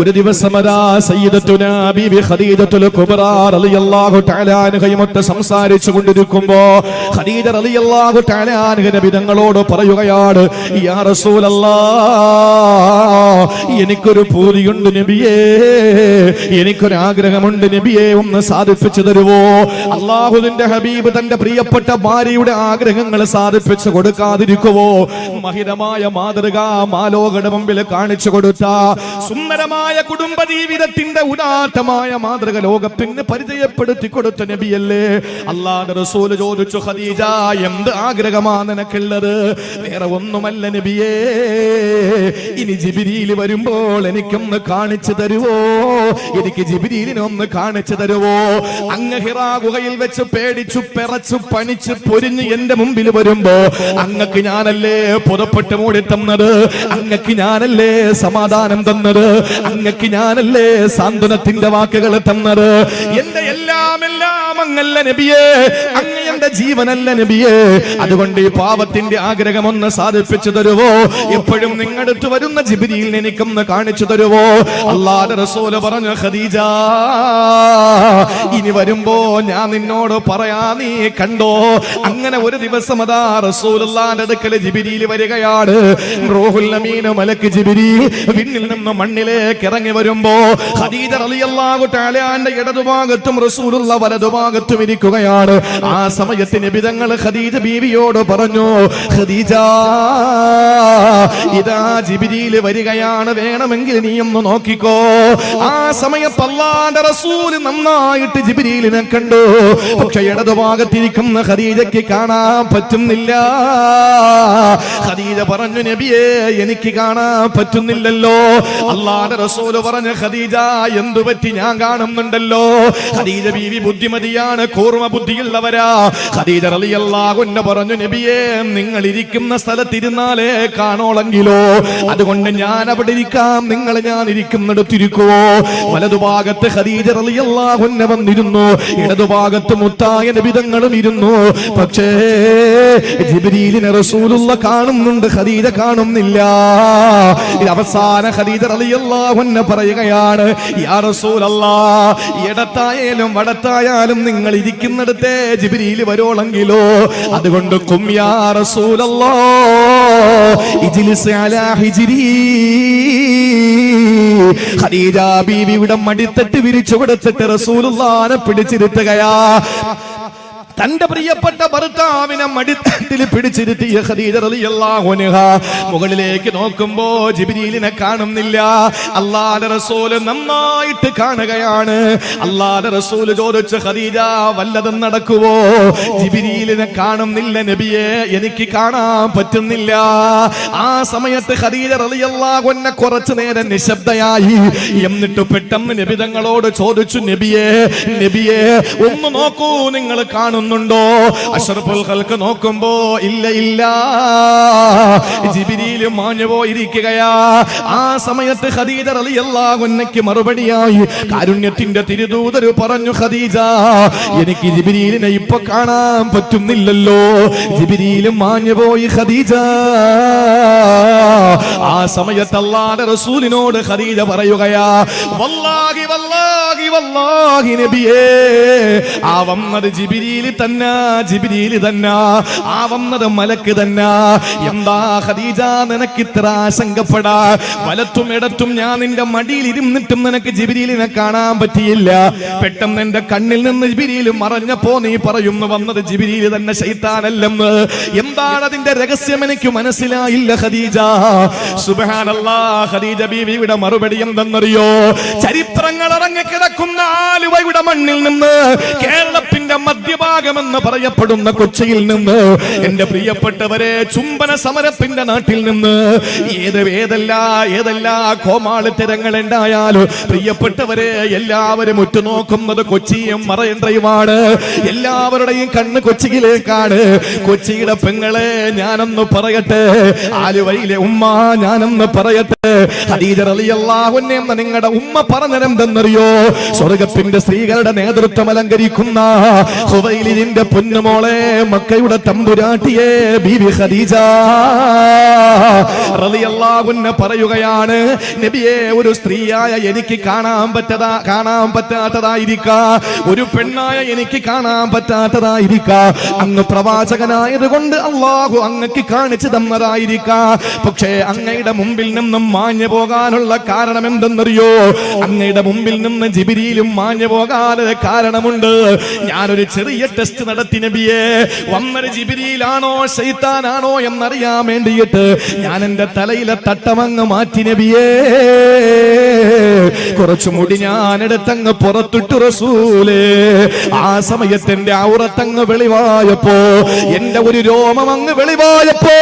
ഒരു ദിവസം സയ്യിദത്തുനാ ബീബി ഖദീജത്തുൽ കുബ്ര റളിയല്ലാഹു തആല അൻഹയുമൊത്ത് സംസാരിച്ചു കൊണ്ടിരിക്കുമ്പോ ഖദീജ റളിയല്ലാഹു തആല അൻഹ നബി തങ്ങളോട് പറയുകയാണ്, യാ റസൂലല്ലാഹ്, എനിക്കൊരു പൂതിയുണ്ട് നബിയേ, എനിക്കൊരു ആഗ്രഹമുണ്ട് നബിയേ, ഒന്ന് സാധിപ്പിച്ചു തരുവോ? അല്ലാഹുവിന്റെ ഹബീബ് തന്റെ പ്രിയപ്പെട്ട ഭാര്യയുടെ ആഗ്രഹങ്ങൾ സാധിപ്പിച്ചു കൊടുക്കാതിരിക്കുവോ? മഹിതമായ മാതൃക മാലോകയുടെ മുമ്പിൽ കാണിച്ചു കൊടുത്ത സുന്ദരമായ കുടുംബ ജീവിതത്തിന്റെ ഉദാത്തമായ മാതൃക ലോകത്തിന് പരിചയപ്പെടുത്തി കൊടുത്ത നബിയല്ലേ. അല്ലാഹുവിന്റെ റസൂൽ ചോദിച്ചു, ഖദീജ, എന്ത് ആഗ്രഹമാണ് നിനക്കുള്ളത്? വേറെ ഒന്നുമല്ല നബിയേ, ഇനി ജിബ്രീൽ വരുമ്പോൾ എനിക്കൊന്ന് കാണിച്ചു തരുവോ? എനിക്ക് ജിബ്രീലിനെ ഒന്ന് കാണിച്ചു തരുവോ? അങ്ങ് ഹിറാ ഗുഹയിൽ വെച്ച് പേടിച്ചു പെറച്ചു പനിച്ച് പൊരിഞ്ഞ് എന്റെ മുമ്പിൽ വരുമ്പോ അങ്ങക്ക് ഞാനല്ലേ പുറപ്പെട്ട് മൂടി തന്നത്? അങ്ങക്ക് ഞാനല്ലേ സമാധാനം തന്നത്? അങ്ങക്ക് ഞാനല്ലേ സാന്ത്വനത്തിന്റെ വാക്കുകൾ തന്നത്? എന്റെ എല്ലാം അങ്ങല്ല നബിയേ, അങ്ങ് എന്റെ ജീവനല്ല നബിയേ. അതുകൊണ്ട് ഈ പാവത്തിന്റെ ആഗ്രഹം ഒന്ന് സാധിപ്പിച്ചു തരുവോ? എപ്പോഴും നിങ്ങടുത്ത് വരുന്ന ജിബ്രീലിനെ എനിക്കൊന്ന് കാണിച്ചു തരുവോ? അല്ലാഹുവിന്റെ റസൂൽ പറഞ്ഞു, ഖദീജ, ഇനി വരുമ്പോ ഞാൻ നിന്നോട് പറയാ, നീ കണ്ടോ? അങ്ങനെ ഒരു ദിവസം റസൂലുള്ളാഹിന്റെ അടുക്കൽ ജിബ്രീൽ വരികയാണ്. റൂഹുൽ അമീൻ മലക്ക് ജിബ്രീൽ വിണ്ണിൽ നിന്ന് മണ്ണിലേക്ക് ഇറങ്ങി വരുമ്പോ ഖദീജ റളിയല്ലാഹു തആല അൻഹയുടെ ഇടതുഭാഗത്തും റസൂലുള്ളാഹി വലതുഭാഗത്തും ഇരിക്കുകയാണ്. ആ സമയത്ത് നബി തങ്ങൾ ഖദീജ ബീവിയോട് പറഞ്ഞു, ഖദീജ, ഇതാ ജിബ്രീൽ വരികയാണ്, വേണമെങ്കിൽ നീ ഒന്ന് നോക്കിക്കോ. ആ സമയത്ത് അല്ലാഹുവിന്റെ റസൂൽ നന്നായിട്ട് ജിബ്രീലിനെ കണ്ടു. പക്ഷെ ഇടതുഭാഗത്തിരിക്കുന്ന ഖദീജയ്ക്ക് കാണാൻ പറ്റുന്നില്ല. ഖദീജ പറഞ്ഞു, നബിയേ, എനിക്ക് കാണാൻ പറ്റുന്നില്ലല്ലോ. അല്ലാഹുവിന്റെ റസൂൽ പറഞ്ഞു, ഖദീജ, എന്തു പറ്റി? ഞാൻ കാണുന്നുണ്ടല്ലോ. ഖദീജ ബീവി ബുദ്ധിമതിയാണ്, കൂർമ്മ ബുദ്ധിയുള്ളവരാ. ഖദീജ റളിയല്ലാഹു അൻഹ പറഞ്ഞു, നബിയേ, നിങ്ങൾ ഇരിക്കുന്ന സ്ഥലത്തിരുന്നാലേ കാണോളെങ്കിലോ, അതുകൊണ്ട് ഞാൻ അവിടെ ഇരിക്കാം, നിങ്ങൾ ഞാൻ ഇരിക്കുന്നിടത്തിരിക്കുവോ? വലതുഭാഗത്ത് ഖദീജ റളിയല്ലാഹു അൻഹ വന്നിരുന്നു, ഇടതുഭാഗത്ത് മുത്തായ നബി തങ്ങളും ഇരുന്നു. പക്ഷേ ജിബ്രീലിനെ റസൂലുള്ളാഹി കാണുന്നുണ്ട്, ഖദീജ കാണുന്നില്ല. അവസാന ഖദീജ റളിയല്ലാഹു അൻഹ പറയുകയാണ്, യാ റസൂലല്ലാഹ്, ഇടത്തായാലും വടത്തായാലും നിങ്ങൾ ഇരിക്കുന്നിടത്തെ ജിബ്രീൽ വരോളെങ്കിലോ, അതുകൊണ്ട് ഖും യാ റസൂലല്ലാഹ് ഇജ്ലിസ് അലാ ഹിജ്രി. ഖദീജ ബീവിയുടെ മടിത്തട്ട് വിരിച്ചു കൊടുത്തിട്ട് റസൂലുള്ളാഹിനെ പിടിച്ചിരുത്തുകയാ. തന്റെ പ്രിയപ്പെട്ട ഭർത്താവിനെ മടിത്തട്ടിൽ പിടിച്ചിരുത്തിയ ഖദീജ റളിയല്ലാഹു അൻഹ മുകളിലേക്ക് നോക്കുമ്പോ ജിബ്രീലിനെ കാണുന്നില്ല. അല്ലാഹുവിന്റെ റസൂൽ നന്നായിട്ട് കാണുകയാണ്. അല്ലാഹുവിന്റെ റസൂൽ ചോദിച്ചു, ഖദീജ, വല്ലതും നടക്കുവോ? ജിബ്രീലിനെ കാണുന്നില്ല നബിയെ, എനിക്ക് കാണാൻ പറ്റുന്നില്ല. ആ സമയത്ത് ഖദീജ റളിയല്ലാഹു അൻഹ കുറച്ചു നേരം നിശബ്ദയായി. എന്നിട്ട് പെട്ടെന്ന് നബി തങ്ങളോട് ചോദിച്ചു, നബിയെ, നബിയെ, ഒന്ന് നോക്കൂ, നിങ്ങൾ കാണുന്നു ുണ്ടോ? അഷ്റഫുൽ ഖൽഖ് നോക്കുമ്പോ ഇല്ല, ഇല്ല, ജിബ്രീൽ മാഞ്ഞു പോയിരിക്കുകയാ. ആ സമയത്ത് ഖദീജ റളിയല്ലാഹു അൻഹയ്ക്ക് മറുപടിയായി കാരുണ്യത്തിന്റെ തിരുദൂതർ പറഞ്ഞു, ഖദീജ, എനിക്ക് ജിബ്രീലിനെ ഇപ്പൊ കാണാൻ പറ്റുന്നില്ലല്ലോ, ജിബ്രീൽ മാഞ്ഞു പോയി ഖദീജ. ആ സമയത്ത് അല്ലാഹുവിന്റെ റസൂലിനോട് ഖദീജ പറയുകയാ, വല്ലാഹി വല്ലാഹി വല്ലാഹി നബിയേ, ആ വന്നത് ജിബ്രീൽ തന്നെ, ജിബ്രീൽ തന്നെ, ആ വന്നത് മലക്ക് തന്നെ. എന്താ ഖദീജ നിനക്ക് ഇത്ര ആശങ്കപ്പെടാ? വലത്തും ഇടത്തും ഞാൻ നിന്റെ മടിയിൽ ഇരുന്നിട്ടും നിനക്ക് ജിബ്രീലിനെ കാണാൻ പറ്റിയില്ല. പെട്ടെന്ന് എന്റെ കണ്ണിൽ നിന്ന് ജിബ്രീൽ മറഞ്ഞപ്പോ നീ പറയുന്നു വന്നത് ജിബ്രീൽ തന്നെ, ശൈത്താനല്ലെന്ന്. എന്താണ് അതിന്റെ രഹസ്യം? എനിക്ക് മനസ്സിലായില്ല ഖദീജ. സുബ്ഹാനല്ലാഹ്. ഖദീജ ബീവിയുടെ മറുപടി എന്തെന്നറിയോ? ചരിത്രങ്ങൾ ഇറങ്ങിക്കിടക്കുന്ന ആലുവയുടെ മണ്ണിൽ നിന്ന്, കേരളത്തിന്റെ മധ്യഭാഗമെന്ന് പറയപ്പെടുന്ന കൊച്ചിയിൽ നിന്ന്, എന്റെ പ്രിയപ്പെട്ടവരെ, ചുംബന സമരത്തിന്റെ നാട്ടിൽ നിന്ന്, ഏതെല്ലാ കോമാളിത്തരങ്ങൾ ഉണ്ടായാലും പ്രിയപ്പെട്ടവരെ, എല്ലാവരും ഉറ്റുനോക്കുന്നത് കൊച്ചിയും മറൈൻ ഡ്രൈവാണ്. എല്ലാവരുടെയും കണ്ണ് കൊച്ചിയിലേക്കാണ്. കൊച്ചിയുടെ പെങ്ങളെ ഞാനൊന്ന് പറയട്ടെ, ആലുവയിലെ ഉമ്മ ഞാനൊന്ന് പറയട്ടെ, ഖദീജ റളിയല്ലാഹു അൻഹ നിങ്ങളുടെ ഉമ്മ പറഞ്ഞതെന്തെന്നറിയോ? സ്വർഗത്തിന്റെ സ്ത്രീകളുടെ നേതൃത്വം അലങ്കരിക്കുന്ന ഖുവൈലിദിന്റെ പൊന്നുമോളെ മക്കയുടെ തമ്പുരാട്ടിയെ ബീവി ഖദീജ റളിയല്ലാഹു അൻഹ പറയുകയാണ്, നബിയെ ഒരു സ്ത്രീയായ എനിക്ക് കാണാൻ പറ്റാത്തതായിരിക്കാം, ഒരു പെണ്ണായ എനിക്ക് കാണാൻ പറ്റാത്തതായിരിക്കാം, അങ്ങ് പ്രവാചകനായതുകൊണ്ട് അല്ലാഹു അങ്ങക്ക് കാണിച്ചു തന്നതായിരിക്കാം. പക്ഷേ അങ്ങയുടെ മുമ്പിൽ നിന്നും മാഞ്ഞു പോകാനുള്ള കാരണം എന്തെന്നറിയോ? അങ്ങയുടെ മുമ്പിൽ നിന്ന് ജിബ്രീലും മാഞ്ഞു പോകാനുള്ള കാരണമുണ്ട്. ഞാനൊരു ചെറിയ ടെസ്റ്റ് നടത്തി നബിയെ, വന്നത് ജിബ്രീലാണോ ശൈത്താനാണോ എന്നറിയാൻ വേണ്ടിയിട്ട് ഞാൻ എന്റെ തലയിലെ തട്ടമങ്ങ് മാറ്റി നബിയേ. കുറച്ചു മുടി ഞാൻ എടുത്തങ്ങ് പുറത്തിട്ടു റസൂലേ. ആ സമയത്ത് എന്റെ ഔറത്തങ്ങ് വെളിവായപ്പോ, എന്റെ ഒരു രോമം അങ്ങ് വെളിവായപ്പോ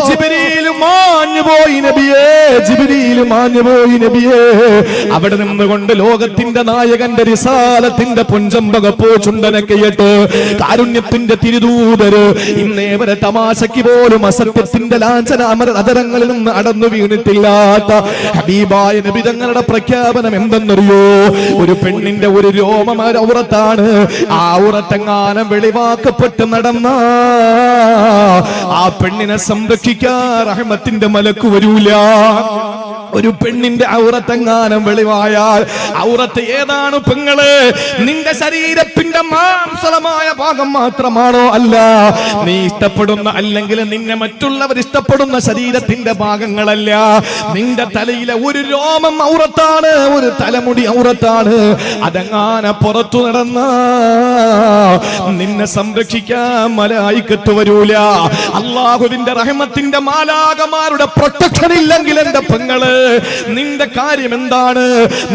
ജിബ്രീൽ മാഞ്ഞു പോയി നബിയേ, ജിബ്രീൽ മാഞ്ഞു പോയി നബിയേ. അവിടെ നിന്നുകൊണ്ട് ലോകത്തിന്റെ നായകന്റെ റിസാലത്തിന്റെ പൊൻചമ്പകപ്പോ ചുണ്ടനക്കയിട്ട് കാരുണ്യത്തിന്റെ തിരുദൂതര് ഇന്നേ വരെ തമാശയ്ക്ക് പോലും അസത്യത്തിന്റെ ലാഞ്ചന അതരങ്ങളിൽ നിന്ന് അടന്നു വീണിട്ടില്ലാത്ത ഹബീബായ നബി തങ്ങളുടെ പ്രഖ്യാപനം എന്തെന്നറിയോ? ഒരു പെണ്ണിന്റെ ഒരു രോമം ഔറത്താണ്. ആ ഔറത്തെങ്ങാനം വെളിവാക്കപ്പെട്ട് നടന്ന ആ പെണ്ണിനെ സംരക്ഷിക്കാൻ റഹ്മത്തിന്റെ മലക്ക് വരൂല. ഒരു പെണ്ണിന്റെ ഔറത്തെങ്ങാനം വെളിവായാൽ, ഔറത്ത് ഏതാണ് പെങ്ങള്? നിന്റെ ശരീരത്തിന്റെ മാംസളമായ ഭാഗം മാത്രമാണോ? അല്ല, നീ ഇഷ്ടപ്പെടുന്ന അല്ലെങ്കിൽ നിന്നെ മറ്റുള്ളവർ ഇഷ്ടപ്പെടുന്ന ശരീരത്തിന്റെ ഭാഗങ്ങളല്ല. നിന്റെ തലയിലെ ഒരു രോമം ഔറത്താണ്, ഒരു തലമുടി ഔറത്താണ്. അതെങ്ങാനെ പുറത്തു നടന്ന നിന്നെ സംരക്ഷിക്കാൻ മലായിക്കത്ത് വരൂല. അല്ലാഹുവിന്റെ റഹ്മത്തിന്റെ മാലാകമാരുടെ പ്രൊട്ടക്ഷൻ ഇല്ലെങ്കിൽ എന്റെ പെങ്ങള്, നിന്റെ കാര്യം എന്താണ്?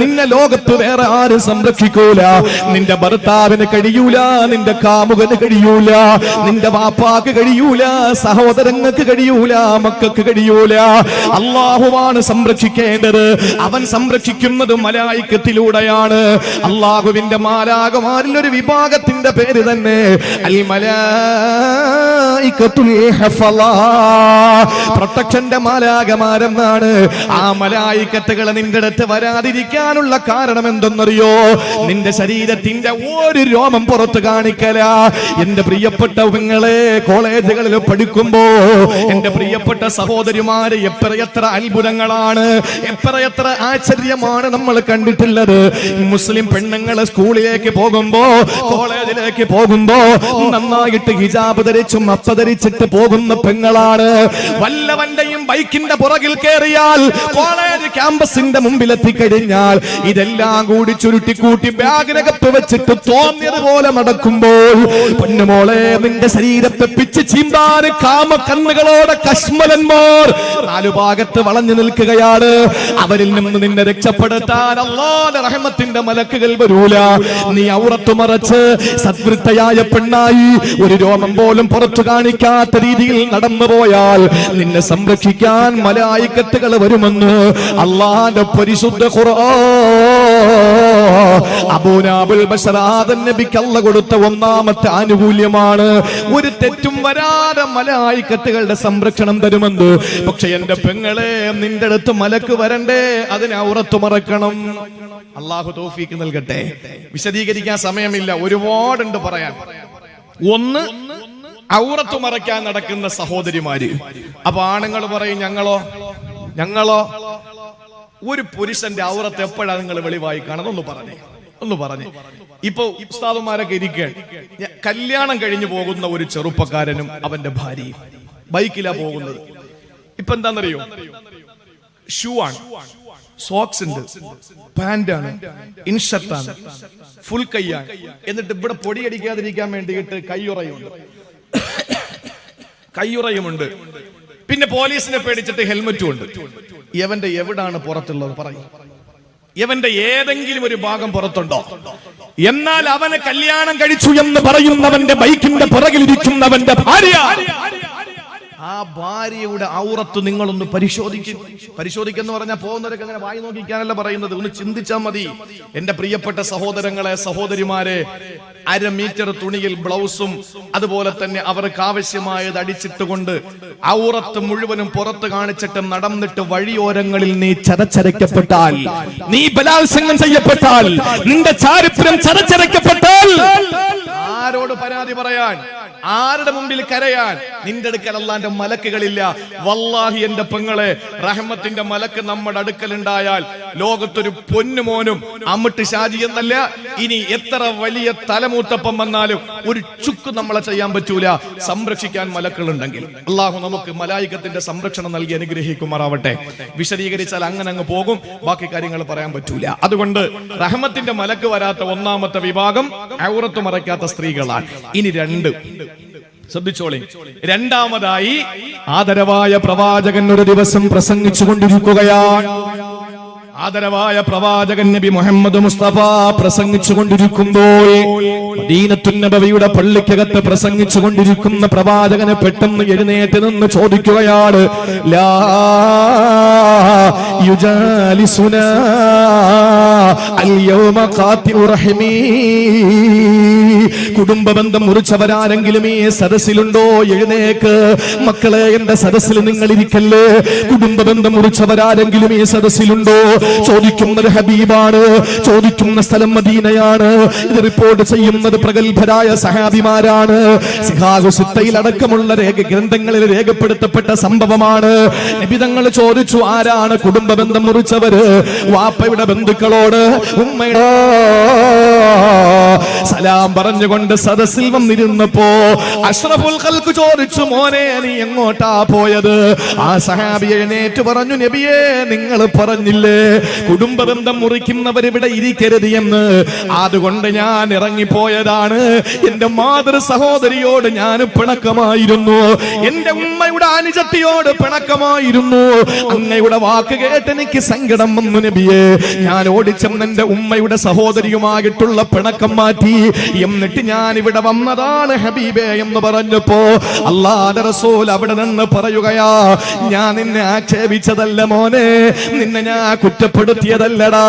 നിന്നെ ലോകത്ത് വേറെ ആരും സംരക്ഷിക്കൂല. നിന്റെ ഭർത്താവിന് കഴിയൂല, നിന്റെ കാമുകന് കഴിയൂല, നിന്റെ വാപ്പാക്ക് കഴിയൂല, സഹോദരങ്ങൾക്ക് കഴിയൂല, മക്കൾക്ക് കഴിയൂല. അല്ലാഹുവാണ് സംരക്ഷിക്കേണ്ടത്. അവൻ സംരക്ഷിക്കുന്നത് മലായിക്കത്തിലൂടെയാണ്. അല്ലാഹുവിന്റെ മാലാകമാരിൽ ഒരു വിഭാഗത്തിന്റെ പേര് തന്നെ അൽ മലായികത്തുൽ ഹഫള, പ്രൊട്ടക്ഷന്റെ മാലാകമാരെന്നാണ്. ആ മലായികത്തുകൾ നിന്റെ അടുത്ത് വരാതിരിക്കാനുള്ള കാരണം എന്തെന്നറിയോ? നിന്റെ ശരീരത്തിന്റെ ഒരു രോമം പുറത്ത് കാണിക്കല. എന്റെ പ്രിയപ്പെട്ട പെങ്ങളെ, കോളേജുകളിൽ പഠിക്കുമ്പോ എന്റെ പ്രിയപ്പെട്ട സഹോദരിമാര് എത്രയെത്ര അത്ഭുതങ്ങളാണ്, എത്രയെത്ര ആശ്ചര്യമാണ് നമ്മൾ കണ്ടിട്ടുള്ളത്. മുസ്ലിം പെണ്ണുങ്ങള് സ്കൂളിലേക്ക് പോകുമ്പോ, കോളേജിലേക്ക് പോകുമ്പോ നന്നായിട്ട് ഹിജാബ് ധരിച്ചും അപ്പധരിച്ചിട്ട് പോകുന്ന പെങ്ങളാണ്. വല്ലവന്റെയും ബൈക്കിന്റെ പുറകിൽ കയറിയാൽ, കോളേജ് ക്യാമ്പസിന്റെ മുമ്പിൽ എത്തിക്കഴിഞ്ഞാൽ ഇതെല്ലാം കൂടി ചുരുട്ടിക്കൂട്ടി ബാഗിനകത്ത് വെച്ചിട്ട് തോന്നിയതുപോലെ നടക്കുമ്പോൾ, പൊന്നുമോളെ, നിന്റെ ശരീരത്തെ പിച്ച് ചീന്താൻ കാമക്കണ്ണുകളോടെ കശ്മലന്മാർ നാലു ഭാഗത്ത് വളഞ്ഞു നിൽക്കുകയാണ്. അവരിൽ നിന്ന് നിന്നെ രക്ഷപ്പെടുത്താൻ അല്ലാഹുവിന്റെ റഹ്മത്തിന്റെ മലക്കുകൾ വരൂല. നീ ഔറത്ത് മറച്ച് സദ്വൃത്തയായ പെണ്ണായി ഒരു രോമം പോലും പുറത്തു കാണിക്കാത്ത രീതിയിൽ നടന്നു പോയാൽ നിന്നെ സംരക്ഷിക്കാൻ മലായികത്തുകൾ വരുമെന്ന് അല്ലാഹുവിന്റെ പരിശുദ്ധ ഖുർആൻ അബൂനാബുൽ ബശറാദൻ നബിക്ക് അല്ലാഹു കൊടുത്ത ഒന്നാമത്തെ ആനുകൂല്യമാണ്. ഒരു തെറ്റും വരാതെ മലായികത്തുകളുടെ സംരക്ഷണം തരുമെന്ന്. പക്ഷെ എന്റെ പെങ്ങളെ, നിന്റെ അടുത്ത് മലക്ക് വരണ്ടേ, അതിനെ ഔറത്ത് മറക്കണം. അല്ലാഹു തൗഫീഖ് നൽകട്ടെ. വിശദീകരിക്കാൻ സമയമില്ല, ഒരുപാടുണ്ട് പറയാൻ. ഒന്ന്, ഔറത്ത് മറയ്ക്കാൻ നടക്കുന്ന സഹോദരിമാര്. അപ്പൊ ആണുങ്ങൾ പറയും, ഞങ്ങളോ ഒരു പുരുഷന്റെ ഔറത്ത് എപ്പോഴാണ് നിങ്ങൾ വെളിവായി കാണുന്നത്? ഒന്ന് പറഞ്ഞേ. ഇപ്പൊ ഉസ്താദുമാരൊക്കെ ഇരിക്കുകയാണ്. കല്യാണം കഴിഞ്ഞു പോകുന്ന ഒരു ചെറുപ്പക്കാരനും അവന്റെ ഭാര്യയും ബൈക്കിലാ പോകുന്നത്. ഇപ്പൊ എന്താണെന്നറിയോ? ഷൂ ആണ്, സോക്സ് ഉണ്ട്, പാന്റാണ്, ഇൻഷർട്ടാണ്, ഫുൾ കൈയാണ്. എന്നിട്ട് ഇവിടെ പൊടിയടിക്കാതിരിക്കാൻ വേണ്ടിയിട്ട് കയ്യുറയുമുണ്ട്. പിന്നെ പോലീസിനെ പേടിച്ചിട്ട് ഹെൽമറ്റും ഉണ്ട്. ഇവന്റെ എവിടാണ് പുറത്തുള്ളത്? പറയും. ഇവന്റെ ഏതെങ്കിലും ഒരു ഭാഗം പുറത്തുണ്ടോ? എന്നാൽ അവനെ കല്യാണം കഴിച്ചു എന്ന് പറയുന്നവന്റെ ബൈക്കിന്റെ പുറകിലിരിക്കുന്നവന്റെ ഭാര്യ, ആ ഭാര്യയുടെ ഔറത്ത് നിങ്ങളൊന്ന് പരിശോധിക്കുന്ന പറഞ്ഞാൽ പോകുന്നവരൊക്കെ അങ്ങനെ വായി നോക്കിക്കാനല്ല പറയുന്നത്. ഒന്ന് ചിന്തിച്ചാൽ മതി. എന്റെ പ്രിയപ്പെട്ട സഹോദരങ്ങളെ, സഹോദരിമാരെ, 1/2 മീറ്റർ തുണിയിൽ ബ്ലൗസും അതുപോലെ തന്നെ അവർക്ക് ആവശ്യമായത് അടിച്ചിട്ടുകൊണ്ട് ഔറത്ത് മുഴുവനും പുറത്ത് കാണിച്ചിട്ട് നടന്നിട്ട് വഴിയോരങ്ങളിൽ നീ ചരച്ചരയ്ക്കപ്പെട്ടാൽ, നീ ബലാത്സംഗം ചെയ്യപ്പെട്ടാൽ, നിന്റെ ചാരിത്രം ചരച്ചരയ്ക്കപ്പെട്ടാൽ ആരോട് പരാതി പറയാൻ, ആരുടെ മുമ്പിൽ കരയാൻ? നിന്റെ അടുക്കൽ അല്ലാന്റെ മലക്കുകളില്ല. വല്ലാഹി എന്റെ പെങ്ങളെ, റഹ്മത്തിന്റെ മലക്ക് നമ്മുടെ അടുക്കലുണ്ടായാൽ ലോകത്തൊരു പൊന്നുമോനും അമ്മിട്ട് ഷാജി എന്നല്ല, ഇനി എത്ര വലിയ തലമൂത്തപ്പം വന്നാലും ഒരു ചുക്ക് നമ്മളെ ചെയ്യാൻ പറ്റൂല. സംരക്ഷിക്കാൻ മലക്കുകളുണ്ടെങ്കിൽ അള്ളാഹു നമുക്ക് മലായികത്തിന്റെ സംരക്ഷണം നൽകി അനുഗ്രഹിക്കുമാറാവട്ടെ. വിശദീകരിച്ചാൽ അങ്ങനെ അങ്ങ് പോകും, ബാക്കി കാര്യങ്ങൾ പറയാൻ പറ്റൂല. അതുകൊണ്ട് റഹ്മത്തിന്റെ മലക്ക് വരാത്ത ഒന്നാമത്തെ വിഭാഗം ഔറത്ത് മറയ്ക്കാത്ത സ്ത്രീകളാണ്. ഇനി രണ്ട് ശ്രദ്ധിച്ചോളി. രണ്ടാമതായി, ആദരവായ പ്രവാചകൻ ഒരു ദിവസം പ്രസംഗിച്ചു കൊണ്ടിരിക്കുകയാണ്. ആദരവായ പ്രവാചകൻ നബി മുഹമ്മദ് മുസ്തഫ പ്രസംഗിച്ചു കൊണ്ടിരിക്കുമ്പോൾ മദീനത്തുൻ നബവിയുടെ പള്ളിക്കകത്ത് പ്രസംഗിച്ചു കൊണ്ടിരിക്കുന്ന പ്രവാചകനെ പെട്ടെന്ന് എഴുന്നേറ്റ് നിന്ന് ചോദിക്കുകയാണ്, ലാ യുജാലിസുനാ അൽയൗമ ഖാതിഉ റഹ്മീ. കുടുംബബന്ധം മുറിച്ചവരാരെങ്കിലും ഈ സദസ്സിലുണ്ടോ? എഴുന്നേക്ക് മക്കളെ, എന്റെ സദസ്സിൽ നിങ്ങൾ ഇരിക്കല്ലേ. കുടുംബബന്ധം മുറിച്ചവരാരെങ്കിലും ഈ സദസ്സിലുണ്ടോ? ചോദിക്കുന്നത് ഹബീബാണ്, ചോദിക്കുന്ന സ്ഥലം മദീനയാണ്. ഇത് റിപ്പോർട്ട് ചെയ്യുന്നത് പ്രഗത്ഭരായ സഹാബിമാരാണ്. സിഹാഹു സിത്തയിൽ അടക്കമുള്ള ഗ്രന്ഥങ്ങളിൽ രേഖപ്പെടുത്തപ്പെട്ട സംഭവമാണ്. നബി തങ്ങൾ ചോദിച്ചു, ആരാണ് കുടുംബബന്ധം മുറിച്ചവര്? വാപ്പയുടെ ബന്ധുക്കളോട്, ഉമ്മയുടെ സലാം പറഞ്ഞുകൊണ്ട് സദസ്സിൽ വന്നിരുന്നപ്പോ അഷ്റഫുൽ ഖൽഖ് ചോദിച്ചു, മോനെ നീ എങ്ങോട്ടാ പോയത്? ആ സഹാബി എഴുന്നേറ്റ് പറഞ്ഞു, നബിയേ നിങ്ങൾ പറഞ്ഞില്ലേ കുടുംബബന്ധം മുറിക്കുന്നവർ ഇവിടെ ഇരിക്കരുത് എന്ന്, അതുകൊണ്ട് ഞാൻ ഇറങ്ങിപ്പോയതാണ്. എന്റെ മാതൃ സഹോദരിയോട് ഞാൻ പിണക്കമായിരുന്നു, എന്റെ ഉമ്മയുടെ അനുജത്തിയോട് പിണക്കമായിരുന്നു. അങ്ങയുടെ വാക്ക് കേട്ട് എനിക്ക് സങ്കടം വന്നു നബിയെ. ഞാൻ ഓടിച്ചെന്ന് എന്റെ ഉമ്മയുടെ സഹോദരിയുമായിട്ടുള്ള പിണക്കം മാറ്റി, എന്നിട്ട് ഞാൻ ഇവിടെ വന്നതാണ് ഹബീബേ എന്ന് പറഞ്ഞപ്പോ അല്ലാഹുവിന്റെ റസൂൽ അവിടെ നിന്ന് പറയുകയാ, ഞാൻ നിന്നെ ആക്ഷേപിച്ചതല്ല മോനെ, നിന്നെ ഞാൻ കുറ്റപ്പെടുത്തിയതല്ലടാ.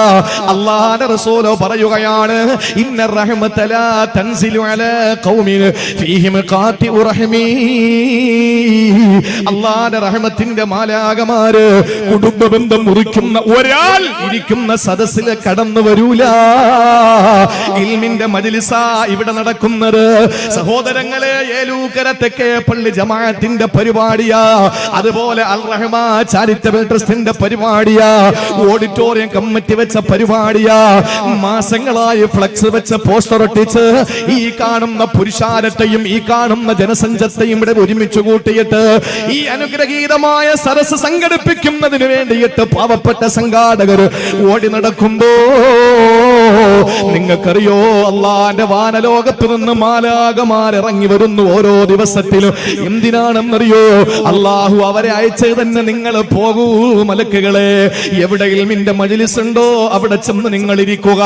അല്ലാഹുവിന്റെ റസൂൽ പറയുകയാണ്, ഇന്ന റഹ്മത ലാ തൻസിലു അലാ ഖൗമിൻ ഫീഹിം ഖാതിഉ റഹ്മീ. അല്ലാഹുവിന്റെ റഹ്മത്തിന്റെ മാലാകമാര് കുടുംബബന്ധം മുറിക്കുന്ന ഒരാൾ ഇരിക്കുന്ന സദസ്സിൽ കടന്നു വരൂല. ഇൽമിന്റെ മജ്ലിസാ ഇവിടെ നടക്കുന്നത്. സഹോദരങ്ങളെ, ഏലൂക്കര തെക്കേ പള്ളി ജമാഅത്തിന്റെ പരിപാടിയാ, അതുപോലെ അൽ റഹ്മ ചാരിറ്റബിൾ ട്രസ്റ്റിന്റെ പരിപാടിയാ, ഓഡിറ്റോറിയം കമ്മിറ്റി വെച്ച പരിപാടിയാ. മാസങ്ങളായി ഫ്ലക്സ് വെച്ച് പോസ്റ്റർ ഒട്ടിച്ച് ഈ കാണുന്ന പുരുഷാരത്തെയും ഈ കാണുന്ന ജനസഞ്ചത്തെയും ഇവിടെ ഒരുമിച്ച് കൂട്ടിയിട്ട് ഈ അനുഗ്രഹീതമായ സരസ് സംഘടിപ്പിക്കുന്നതിന് വേണ്ടിയിട്ട് പാവപ്പെട്ട സംഘാടകർ ഓടി നടക്കുമ്പോ നിങ്ങൾക്കറിയോ, അള്ളാന്റെ വാനലോകത്ത് നിന്ന് മാലാകമാരിറങ്ങി വരുന്നു ഓരോ ദിവസത്തിലും. എന്തിനാണെന്നറിയോ? അള്ളാഹു അവരെ അയച്ചത് തന്നെ. നിങ്ങൾ പോകൂ മലക്കുകളെ, എവിടെ ഇൽമിന്റെ മജ്ലിസ് ഉണ്ടോ അവിടെ ചെന്ന് നിങ്ങൾ ഇരിക്കുക.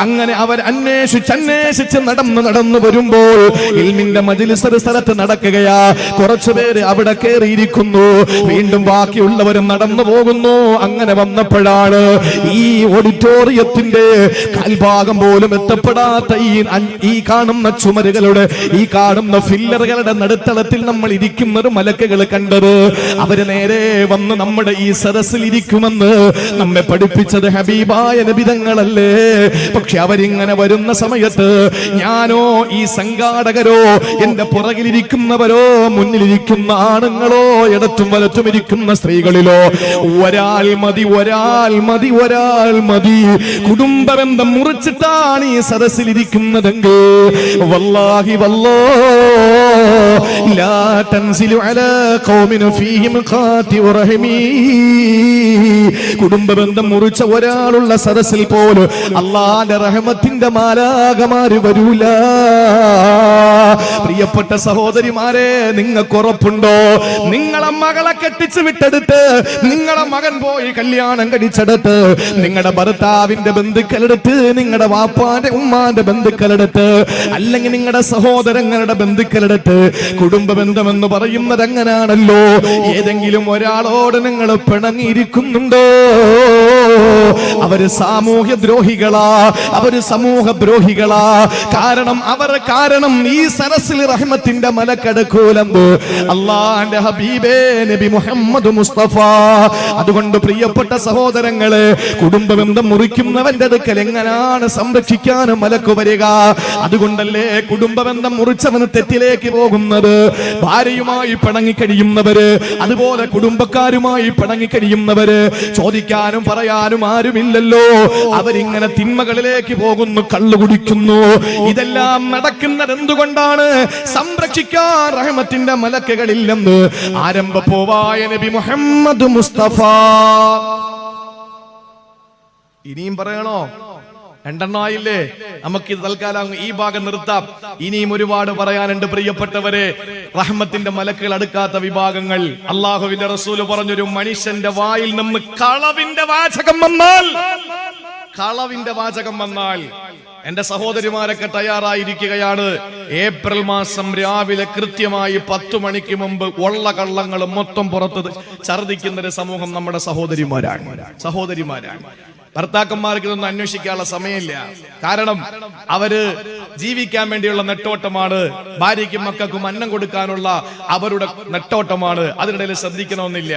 അങ്ങനെ അവർ അന്വേഷിച്ച് നടന്നു വരുമ്പോൾ ഇൽമിന്റെ മജ്ലിസ് ഒരു സ്ഥലത്ത് നടക്കുകയാ. കുറച്ചുപേര് അവിടെ കയറിയിരിക്കുന്നു, വീണ്ടും ബാക്കിയുള്ളവരും നടന്നു പോകുന്നു. അങ്ങനെ വന്നപ്പോഴാണ് ഈ ഓഡിറ്റോറിയത്തിന്റെ കാൽഭാഗം പോലും എത്തപ്പെടാത്ത ഈ കാണുന്ന ചുമരുകളുടെ, ഈ കാണുന്ന ഫില്ലറുകളുടെ നടുത്തളത്തിൽ നമ്മൾ ഇരിക്കുന്നത് മലക്കുകൾ കണ്ടത്. അവര് നേരെ വന്ന് നമ്മുടെ ഈ സദസ്സിൽ ഇരിക്കുമെന്ന് നമ്മെ പഠിപ്പിച്ചത് ഹബീബായ നബി തങ്ങളല്ലേ. പക്ഷെ അവരിങ്ങനെ വരുന്ന സമയത്ത് ഞാനോ ഈ സംഘാടകരോ എന്റെ പുറകിലിരിക്കുന്നവരോ മുന്നിലിരിക്കുന്ന ആണുങ്ങളോ ഇടത്തും വലത്തും ഇരിക്കുന്ന സ്ത്രീകളിലോ ഒരാൾ മതി കുടുംബബന്ധം മുറിച്ചിട്ടാണ് ഈ സദസ്സിലിരിക്കുന്നതെങ്കിൽ വല്ലാഹി ലാ തൻസിലു അലാ ഖൗമിൻ ഫീഹിം ഖാതിഉ റഹ്മീ. കുടുംബബന്ധം മുറിച്ച ഒരാളുള്ള സദസ്സിൽ പോലും അല്ലാഹുവിന്റെ റഹ്മത്തിന്റെ മാലാകമാര് വരൂല. പ്രിയപ്പെട്ട സഹോദരിമാരെ, നിങ്ങൾക്ക് ഉറപ്പുണ്ടോ? നിങ്ങളെ മകളെ കെട്ടിച്ചു വിട്ടെടുത്ത്, നിങ്ങളെ മകൻ പോയി കല്യാണം കഴിച്ചെടുത്ത്, നിങ്ങളുടെ ഭർത്താവിന്റെ ബന്ധുക്കളെടുത്ത്, നിങ്ങളുടെ വാപ്പാന്റെ ഉമ്മാന്റെ ബന്ധുക്കളെടുത്ത്, അല്ലെങ്കിൽ നിങ്ങളുടെ സഹോദരങ്ങളുടെ ബന്ധുക്കളെടുത്ത് കുടുംബ ബന്ധം എന്ന് പറയുന്നത് അങ്ങനാണല്ലോ. ഏതെങ്കിലും ഒരാളോട് നിങ്ങൾ പിണങ്ങിയിരിക്കുന്നുണ്ടോ? അവര് സാമൂഹ്യ ദ്രോഹികളാ, അവര് സമൂഹ ദ്രോഹികളാ. കാരണം ഈ സരസിൽ റഹ്മത്തിന്റെ മലക്കടക്കൂലെന്ന് അല്ലാഹുവിന്റെ ഹബീബേ നബി മുഹമ്മദ് മുസ്തഫ. അതുകൊണ്ട് പ്രിയപ്പെട്ട സഹോദരങ്ങളെ, കുടുംബബന്ധം മുറിക്കുന്നവന്റെ അടുക്കൽ എങ്ങനെയാണ് സംരക്ഷിക്കാൻ മലക്ക് വരിക? അതുകൊണ്ടല്ലേ കുടുംബബന്ധം മുറിച്ചവന് തെറ്റിലേക്ക് പോകുന്നത്. ഭാര്യയുമായി പിണങ്ങിക്കഴിയുന്നവര്, അതുപോലെ കുടുംബക്കാരുമായി പിണങ്ങിക്കഴിയുന്നവര്, ചോദിക്കാനും പറയാനും ആരുമില്ലല്ലോ, അവരിങ്ങനെ തിന്മകളിലേക്ക് പോകുന്നു, കള്ളു കുടിക്കുന്നു. ഇതെല്ലാം നടക്കുന്നത് എന്തുകൊണ്ടാണ്? സംരക്ഷിക്കാൻ റഹ്മത്തിന്റെ മലക്കുകളില്ലെന്ന് ആരംഭപ്പോവായ നബി മുഹമ്മദ് മുസ്തഫ. ഇനിയും പറയണോ? രണ്ടെണ്ണമായില്ലേ? നമുക്ക് തൽക്കാലം ഈ ഭാഗം നിർത്താം. ഇനിയും ഒരുപാട് പറയാനുണ്ട് പ്രിയപ്പെട്ടവരെ. റഹ്മത്തിന്റെ മലക്കുകൾ അടുക്കാത്ത വിഭാഗങ്ങൾ. അല്ലാഹുവിന്റെ റസൂല് പറഞ്ഞൊരു മനുഷ്യന്റെ വായിൽ നിന്ന് കളവിന്റെ വാചകം വന്നാൽ എന്റെ സഹോദരിമാരൊക്കെ തയ്യാറായിരിക്കുകയാണ്. ഏപ്രിൽ മാസം രാവിലെ കൃത്യമായി 10 മണിക്ക് മുമ്പ് ഉള്ള കള്ളങ്ങൾ മൊത്തം പുറത്ത് ഛർദിക്കുന്ന ഒരു സമൂഹം നമ്മുടെ സഹോദരിമാരാണ്. ഭർത്താക്കന്മാർക്ക് ഇതൊന്നും അന്വേഷിക്കാനുള്ള സമയമില്ല. കാരണം അവര് ജീവിക്കാൻ വേണ്ടിയുള്ള നെട്ടോട്ടമാണ്, ഭാര്യയ്ക്കും മക്കൾക്കും അന്നം കൊടുക്കാനുള്ള അവരുടെ നെട്ടോട്ടമാണ്. അതിനിടയിൽ ശ്രദ്ധിക്കണമെന്നില്ല.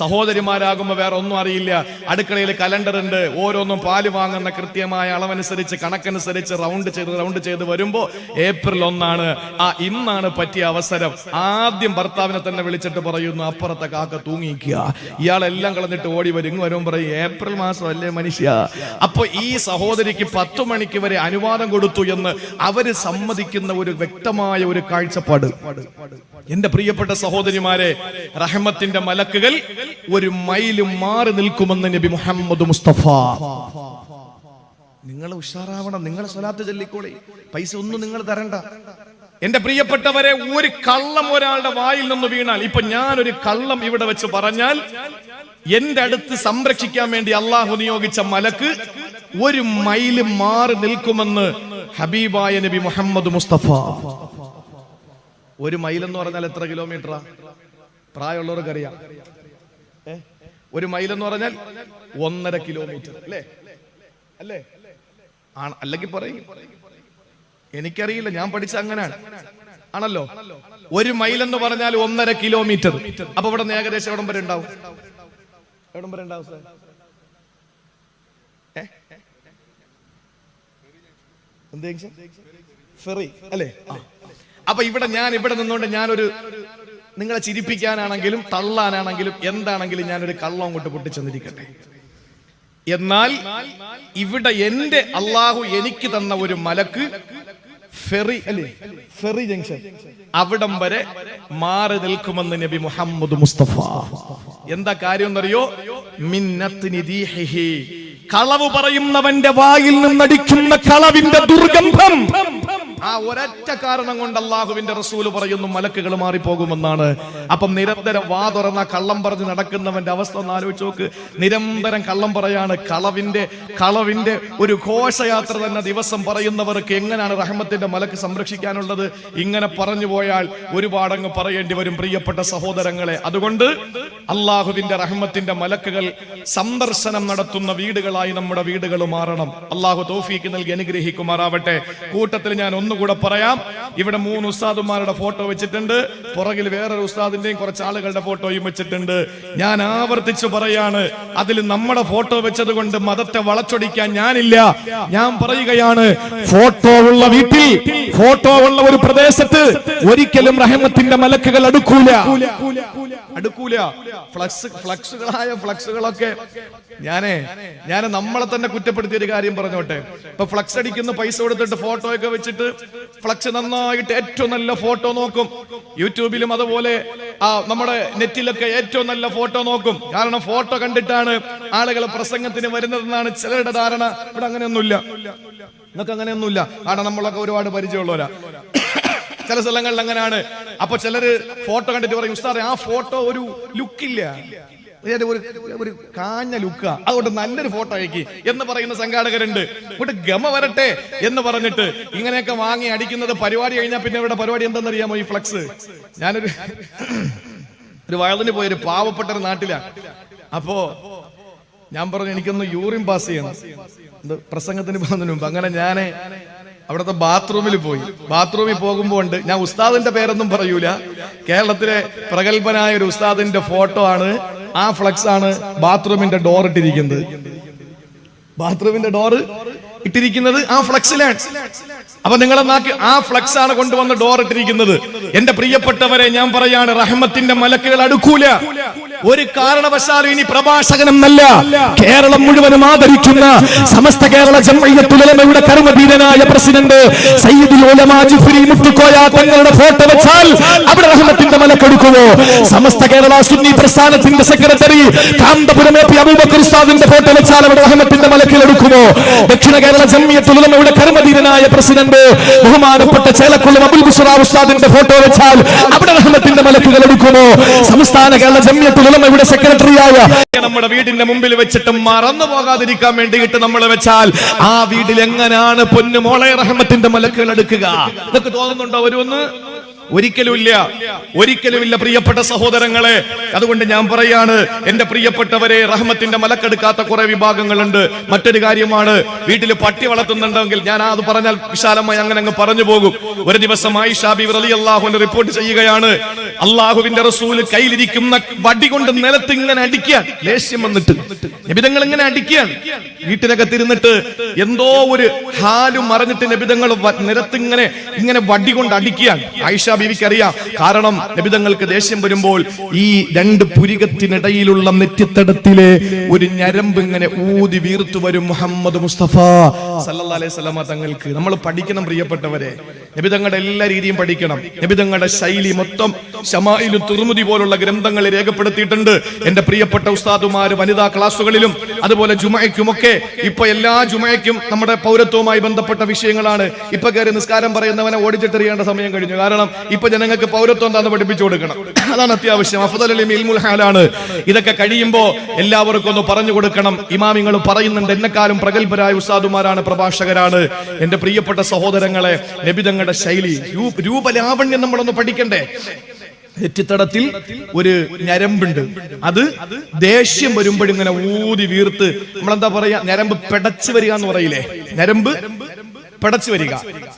സഹോദരിമാരാകുമ്പോ വേറെ ഒന്നും അറിയില്ല. അടുക്കളയിൽ കലണ്ടർ ഉണ്ട്, ഓരോന്നും പാല് വാങ്ങുന്ന കൃത്യമായ അളവനുസരിച്ച് കണക്കനുസരിച്ച് റൗണ്ട് ചെയ്ത് വരുമ്പോ ഏപ്രിൽ 1 ഇന്നാണ് പറ്റിയ അവസരം. ആദ്യം ഭർത്താവിനെ തന്നെ വിളിച്ചിട്ട് പറയുന്നു, അപ്പുറത്തെ കാക്ക തൂങ്ങിക്കുക, ഇയാളെല്ലാം കളഞ്ഞിട്ട് ഓടി വരും. വരും പറയും, ഏപ്രിൽ മാസം അല്ലേ മനുഷ്യ. അപ്പൊ ഈ സഹോദരിക്ക് 10 മണിക്ക് വരെ അനുവാദം കൊടുത്തു എന്ന് അവര് സമ്മതിക്കുന്ന ഒരു വ്യക്തമായ ഒരു കാഴ്ചപ്പാട്. എന്റെ പ്രിയപ്പെട്ട സഹോദരിമാരെ, റഹ്മത്തിന്റെ മലക്കുകൾ 1 മൈൽ മാറി നിൽക്കുമെന്ന് നബി മുഹമ്മദ് മുസ്തഫ. നിങ്ങൾ ഉഷാറാവണം, നിങ്ങൾ സ്വലാത്ത് ചൊല്ലിക്കോളി, പൈസ ഒന്നും നിങ്ങൾ തരണ്ട. എന്റെ പ്രിയപ്പെട്ടവരെ, ഒരു കള്ളം ഒരാളുടെ വായിൽ നിന്ന് വീണാൽ, ഇപ്പൊ ഞാനൊരു കള്ളം ഇവിടെ വെച്ച് പറഞ്ഞാൽ എന്റെ അടുത്ത് സംരക്ഷിക്കാൻ വേണ്ടി അള്ളാഹു നിയോഗിച്ച മലക്ക് 1 മൈൽ മാറി നിൽക്കുമെന്ന് ഹബീബായ നബി മുഹമ്മദ് മുസ്തഫ. 1 മൈൽ എന്ന് പറഞ്ഞാൽ എത്ര കിലോമീറ്ററാ? പ്രായമുള്ളവർക്ക് അറിയാം. 1 മൈൽ എന്ന് പറഞ്ഞാൽ 1.5 കിലോമീറ്റർ അല്ലേ? അല്ലെങ്കിൽ പറയും, എനിക്കറിയില്ല, ഞാൻ പഠിച്ച അങ്ങനെയാണ്, ആണല്ലോ. 1 മൈൽ എന്ന് പറഞ്ഞാൽ 1.5 കിലോമീറ്റർ. അപ്പൊ ഇവിടെ നിന്ന് ഏകദേശം എവിടം വരെ ഉണ്ടാവും? ഫെറി അല്ലേ? അപ്പൊ ഇവിടെ നിന്നുകൊണ്ട് ഞാനൊരു, നിങ്ങളെ ചിരിപ്പിക്കാനാണെങ്കിലും തള്ളാനാണെങ്കിലും എന്താണെങ്കിലും ഞാനൊരു കള്ളം അങ്ങോട്ട് പൊട്ടിച്ചെന്നിരിക്കട്ടെ. എന്നാൽ ഇവിടെ എന്റെ അള്ളാഹു എനിക്ക് തന്ന ഒരു മലക്ക് ഫെറി അല്ലേ, ഫെറി ജംഗ്ഷൻ, അവിടം വരെ മാറി നിൽക്കുമെന്ന് നബി മുഹമ്മദ് മുസ്തഫ. എന്താ കാര്യം എന്നറിയോ? കളവ് പറയുന്നവന്റെ വായിൽ നിന്നടിക്കുന്ന കളവിന്റെ ദുർഗന്ധം. ആ ഒരൊറ്റ കാരണം കൊണ്ട് അല്ലാഹുവിന്റെ റസൂല് പറയുന്നു, മലക്കുകൾ മാറിപ്പോകുമെന്നാണ്. അപ്പം നിരന്തരം വാ തുറന്ന കള്ളം പറഞ്ഞ് നടക്കുന്നവന്റെ അവസ്ഥ ഒന്ന് ആലോചിച്ച് നോക്ക്. നിരന്തരം കള്ളം പറയാണ്. കളവിന്റെ ഒരു ഘോഷയാത്ര തന്നെ ദിവസം പറയുന്നവർക്ക് എങ്ങനെയാണ് റഹ്മത്തിന്റെ മലക്ക് സംരക്ഷിക്കാനുള്ളത്? ഇങ്ങനെ പറഞ്ഞു പോയാൽ ഒരുപാടങ്ങ് പറയേണ്ടി വരും പ്രിയപ്പെട്ട സഹോദരങ്ങളെ. അതുകൊണ്ട് അല്ലാഹുവിന്റെ റഹ്മത്തിന്റെ മലക്കുകൾ സന്ദർശനം നടത്തുന്ന വീടുകളായി നമ്മുടെ വീടുകൾ മാറണം. അല്ലാഹു തൗഫീഖ് നൽകി അനുഗ്രഹിക്കുമാറാവട്ടെ. കൂട്ടത്തിൽ ഞാൻ ഒന്നുകൂടെ പറയാം. ഇവിടെ 3 ഉസ്താദുമാരുടെ ഫോട്ടോ വെച്ചിട്ടുണ്ട്, പുറകിൽ വേറൊരു ഉസ്താദിന്റെയും കുറച്ച് ആളുകളുടെ ഫോട്ടോയും വെച്ചിട്ടുണ്ട്. ഞാൻ ആവർത്തിച്ചു പറയാണ്, അതിൽ നമ്മുടെ ഫോട്ടോ വെച്ചത് കൊണ്ട് മതത്തെ വളച്ചൊടിക്കാൻ ഞാനില്ല. ഞാൻ പറയുകയാണ്, ഫോട്ടോ ഉള്ള വീട്ടിൽ, ഫോട്ടോ ഉള്ള ഒരു പ്രദേശത്ത് ഒരിക്കലും റഹ്മത്തിന്റെ മലക്കുകൾ അടുക്കൂല. ഫ്ലക്സുകളൊക്കെ ഞാൻ നമ്മളെ തന്നെ കുറ്റപ്പെടുത്തിയ ഒരു കാര്യം പറഞ്ഞോട്ടെ. ഇപ്പൊ ഫ്ലക്സ് അടിക്കുന്ന പൈസ കൊടുത്തിട്ട് ഫോട്ടോ ഒക്കെ വെച്ചിട്ട് ഫ്ലക്സ് നന്നായിട്ട് ഏറ്റവും നല്ല ഫോട്ടോ നോക്കും. യൂട്യൂബിലും അതുപോലെ നമ്മുടെ നെറ്റിലൊക്കെ ഏറ്റവും നല്ല ഫോട്ടോ നോക്കും. കാരണം ഫോട്ടോ കണ്ടിട്ടാണ് ആളുകൾ പ്രസംഗത്തിന് വരുന്നതെന്നാണ് ചിലരുടെ ധാരണ. ഇവിടെ അങ്ങനെയൊന്നുമില്ല, നിങ്ങൾക്ക് അങ്ങനെയൊന്നുമില്ല. കാരണം നമ്മളൊക്കെ ഒരുപാട് പരിചയമുള്ളവരാ. ചില സ്ഥലങ്ങളിൽ അങ്ങനെയാണ്. അപ്പൊ ചിലര് ഫോട്ടോ കണ്ടിട്ട് പറയും, ഉസ്താദേ ആ ഫോട്ടോ ഒരു ലുക്കില്ല, ഒരു കാഞ്ഞ ലുക്ക, അതുകൊണ്ട് നല്ലൊരു ഫോട്ടോ അയക്കി എന്ന് പറയുന്ന സംഘാടകരുണ്ട്. ഇവിടെ ഗമ വരട്ടെ എന്ന് പറഞ്ഞിട്ട് ഇങ്ങനെയൊക്കെ വാങ്ങി അടിക്കുന്നത്. പരിപാടി കഴിഞ്ഞാൽ പിന്നെ ഇവിടെ പരിപാടി എന്താണെന്നറിയാമോ? ഈ ഫ്ലക്സ്. ഞാനൊരു വയലിന് പോയൊരു പാവപ്പെട്ട ഒരു നാട്ടിലാണ്. അപ്പോ ഞാൻ പറഞ്ഞു എനിക്കൊന്ന് യൂറിൻ പാസ് ചെയ്യണം പ്രസംഗത്തിന് പോകുന്നതിന് മുമ്പ്. അങ്ങനെ ഞാൻ അവിടുത്തെ ബാത്റൂമിൽ പോയി. ബാത്റൂമിൽ പോകുമ്പോൾ ഉണ്ട്, ഞാൻ ഉസ്താദിന്റെ പേരൊന്നും പറയൂല, കേരളത്തിലെ പ്രഗത്ഭനായ ഒരു ഉസ്താദിന്റെ ഫോട്ടോ ആണ്, ആ ഫ്ലക്സ് ആണ് ബാത്റൂമിന്റെ ഡോർ ഇട്ടിരിക്കുന്നത്. ബാത്റൂമിന്റെ ഡോറ് ഇട്ടിരിക്കുന്നത് ആ ഫ്ലക്സിലാണ്. അപ്പൊ നിങ്ങളെ നാക്ക് ആ ഫ്ലക്സ് ആണ് കൊണ്ടുവന്ന് ഡോർ ഇട്ടിരിക്കുന്നത്. എന്റെ പ്രിയപ്പെട്ടവരെ, ഞാൻ പറയാണ്, റഹ്മത്തിന്റെ മലക്കുകൾ അടുക്കൂല. ഒരു കാരണവശാലും ഇനി പ്രഭാഷകനെന്നല്ല, കേരളം മുഴുവനും ആദരിക്കുന്ന സമസ്ത കേരള ജംഇയ്യത്തുൽ ഉലമയുടെ കർമ്മധീരനായ പ്രസിഡന്റ് സയ്യിദുൽ ഉലമാ ജിഫ്രി മുത്തുക്കോയ തങ്ങളുടെ ഫോട്ടോ വെച്ചാൽ അവിടെ റഹ്മത്തിന്റെ മലക്കെടുക്കുമോ? സമസ്ത കേരള സുന്നി പ്രസ്ഥാനത്തിന്റെ secretary Kanthapuram A P Aboobacker ഉസ്താദിന്റെ ഫോട്ടോ വെച്ചാൽ അവിടെ റഹ്മത്തിന്റെ മലക്കിൽ എടുക്കുമോ? ദക്ഷിണ കേരള ജംഇയ്യത്തുൽ ഉലമയുടെ കർമ്മധീരനായ പ്രസിഡന്റ് ബഹുമാനപ്പെട്ട ചേലക്കുളം അബുൽ ബുസ്റാ ഉസ്താദിന്റെ ഫോട്ടോ വെച്ചാൽ അവിടെ റഹ്മത്തിന്റെ മലക്കുകൾ എടുക്കുമോ? സംസ്ഥാന കേരള ജംഇയ്യത്തുൽ ഉലമയുടെ സെക്രട്ടറിയായ നമ്മുടെ വീടിന്റെ മുമ്പിൽ വെച്ചിട്ട് മറന്നു പോകാതിരിക്കാൻ വേണ്ടിയിട്ട് നമ്മൾ വെച്ചാൽ ആ വീട്ടിൽ എങ്ങനെയാണ് പൊന്നുമോളെ റഹ്മത്തിന്റെ മലക്കുകൾ എടുക്കുക? ഇതൊക്കെ തോന്നുന്നുണ്ടോ? ഒരിക്കലുമില്ല പ്രിയപ്പെട്ട സഹോദരങ്ങളെ. അതുകൊണ്ട് ഞാൻ പറയാണ്, എന്റെ പ്രിയപ്പെട്ടവരെ, റഹ്മത്തിന്റെ മലക്കെടുക്കാത്ത കുറെ വിഭാഗങ്ങളുണ്ട്. മറ്റൊരു കാര്യമാണ്, വീട്ടിൽ പട്ടി വളർത്തുന്നുണ്ടെങ്കിൽ ഞാൻ അത് പറഞ്ഞാൽ വിശാലമായി അങ്ങനെ പറഞ്ഞു പോകും. ഒരു ദിവസം ആയിഷ ബീവി റളിയല്ലാഹു അൻഹ റിപ്പോർട്ട് ചെയ്യുകയാണ്, അള്ളാഹുവിന്റെ റസൂൽ കയ്യിലിരിക്കുന്ന വടി കൊണ്ട് നിലത്ത് ഇങ്ങനെ അടിക്കാൻ ദേഷ്യം വന്നിട്ട് നബിതങ്ങൾ ഇങ്ങനെ അടിക്കാൻ, വീട്ടിനകത്തിരുന്നിട്ട് എന്തോ ഒരു ഹാലും മറിഞ്ഞിട്ട് നബിതങ്ങൾ നിലത്ത് ഇങ്ങനെ വടി കൊണ്ട് അടിക്കാൻ. ആയിഷ ബീവിക്ക് അറിയാം, കാരണം നബിതങ്ങൾക്ക് ദേഷ്യം വരുമ്പോൾ ഈ രണ്ട് പുരികത്തിനിടയിലുള്ള നെറ്റിത്തടത്തിലെ ഒരു ഞരമ്പ് ഇങ്ങനെ ഊതി വീർത്തു വരും. മുഹമ്മദ് മുസ്തഫ സല്ലല്ലാഹു അലൈഹി വസല്ലമ തങ്ങൾക്ക് നമ്മൾ പഠിക്കണം പ്രിയപ്പെട്ടവരെ. നബിതങ്ങളുടെ എല്ലാ രീതിയും പഠിക്കണം. നബിതങ്ങളുടെ ശൈലി മൊത്തം ശമായിലും തുർമുദി പോലുള്ള ഗ്രന്ഥങ്ങളിൽ രേഖപ്പെടുത്തിയിട്ടുണ്ട്. എന്റെ പ്രിയപ്പെട്ട ഉസ്താദുമാര് വനിതാ ക്ലാസുകളിലും അതുപോലെ ജുമഅയ്ക്കുമൊക്കെ, ഇപ്പൊ എല്ലാ ജുമഅയ്ക്കും നമ്മുടെ പൗരത്വവുമായി ബന്ധപ്പെട്ട വിഷയങ്ങളാണ്. ഇപ്പൊ കയറി നിസ്കാരം പറയുന്നവനെ ഓടിച്ചിട്ടെറിയേണ്ട സമയം കഴിഞ്ഞു. കാരണം ഇപ്പൊ ജനങ്ങൾക്ക് പൗരത്വം എന്താണെന്ന് പഠിപ്പിച്ചു കൊടുക്കണം, അതാണ് അത്യാവശ്യം. അഫ്ദലുൽ ഇൽമുൽ ഹാലാണ്. ഇതൊക്കെ കഴിയുമ്പോ എല്ലാവർക്കും ഒന്ന് പറഞ്ഞു കൊടുക്കണം. ഇമാമിങ്ങൾ പറയുന്നുണ്ട്, എന്നെക്കാളും പ്രഗത്ഭരായ ഉസ്താദുമാരാണ്, പ്രഭാഷകരാണ്. എന്റെ പ്രിയപ്പെട്ട സഹോദരങ്ങളെ, നബിതങ്ങളുടെ ശൈലി, രൂപലാവണ്യം നമ്മളൊന്ന് പഠിക്കണ്ടേ? നെറ്റിത്തടത്തിൽ ഒരു ഞരമ്പുണ്ട്, അത് ദേഷ്യം വരുമ്പോഴിങ്ങനെ ഊതി വീർത്ത്, നമ്മളെന്താ പറയാ, ഞരമ്പ് പെടച്ചു വരിക എന്ന് പറയില്ലേ, ഞരമ്പ് പെടച്ചു വരിക,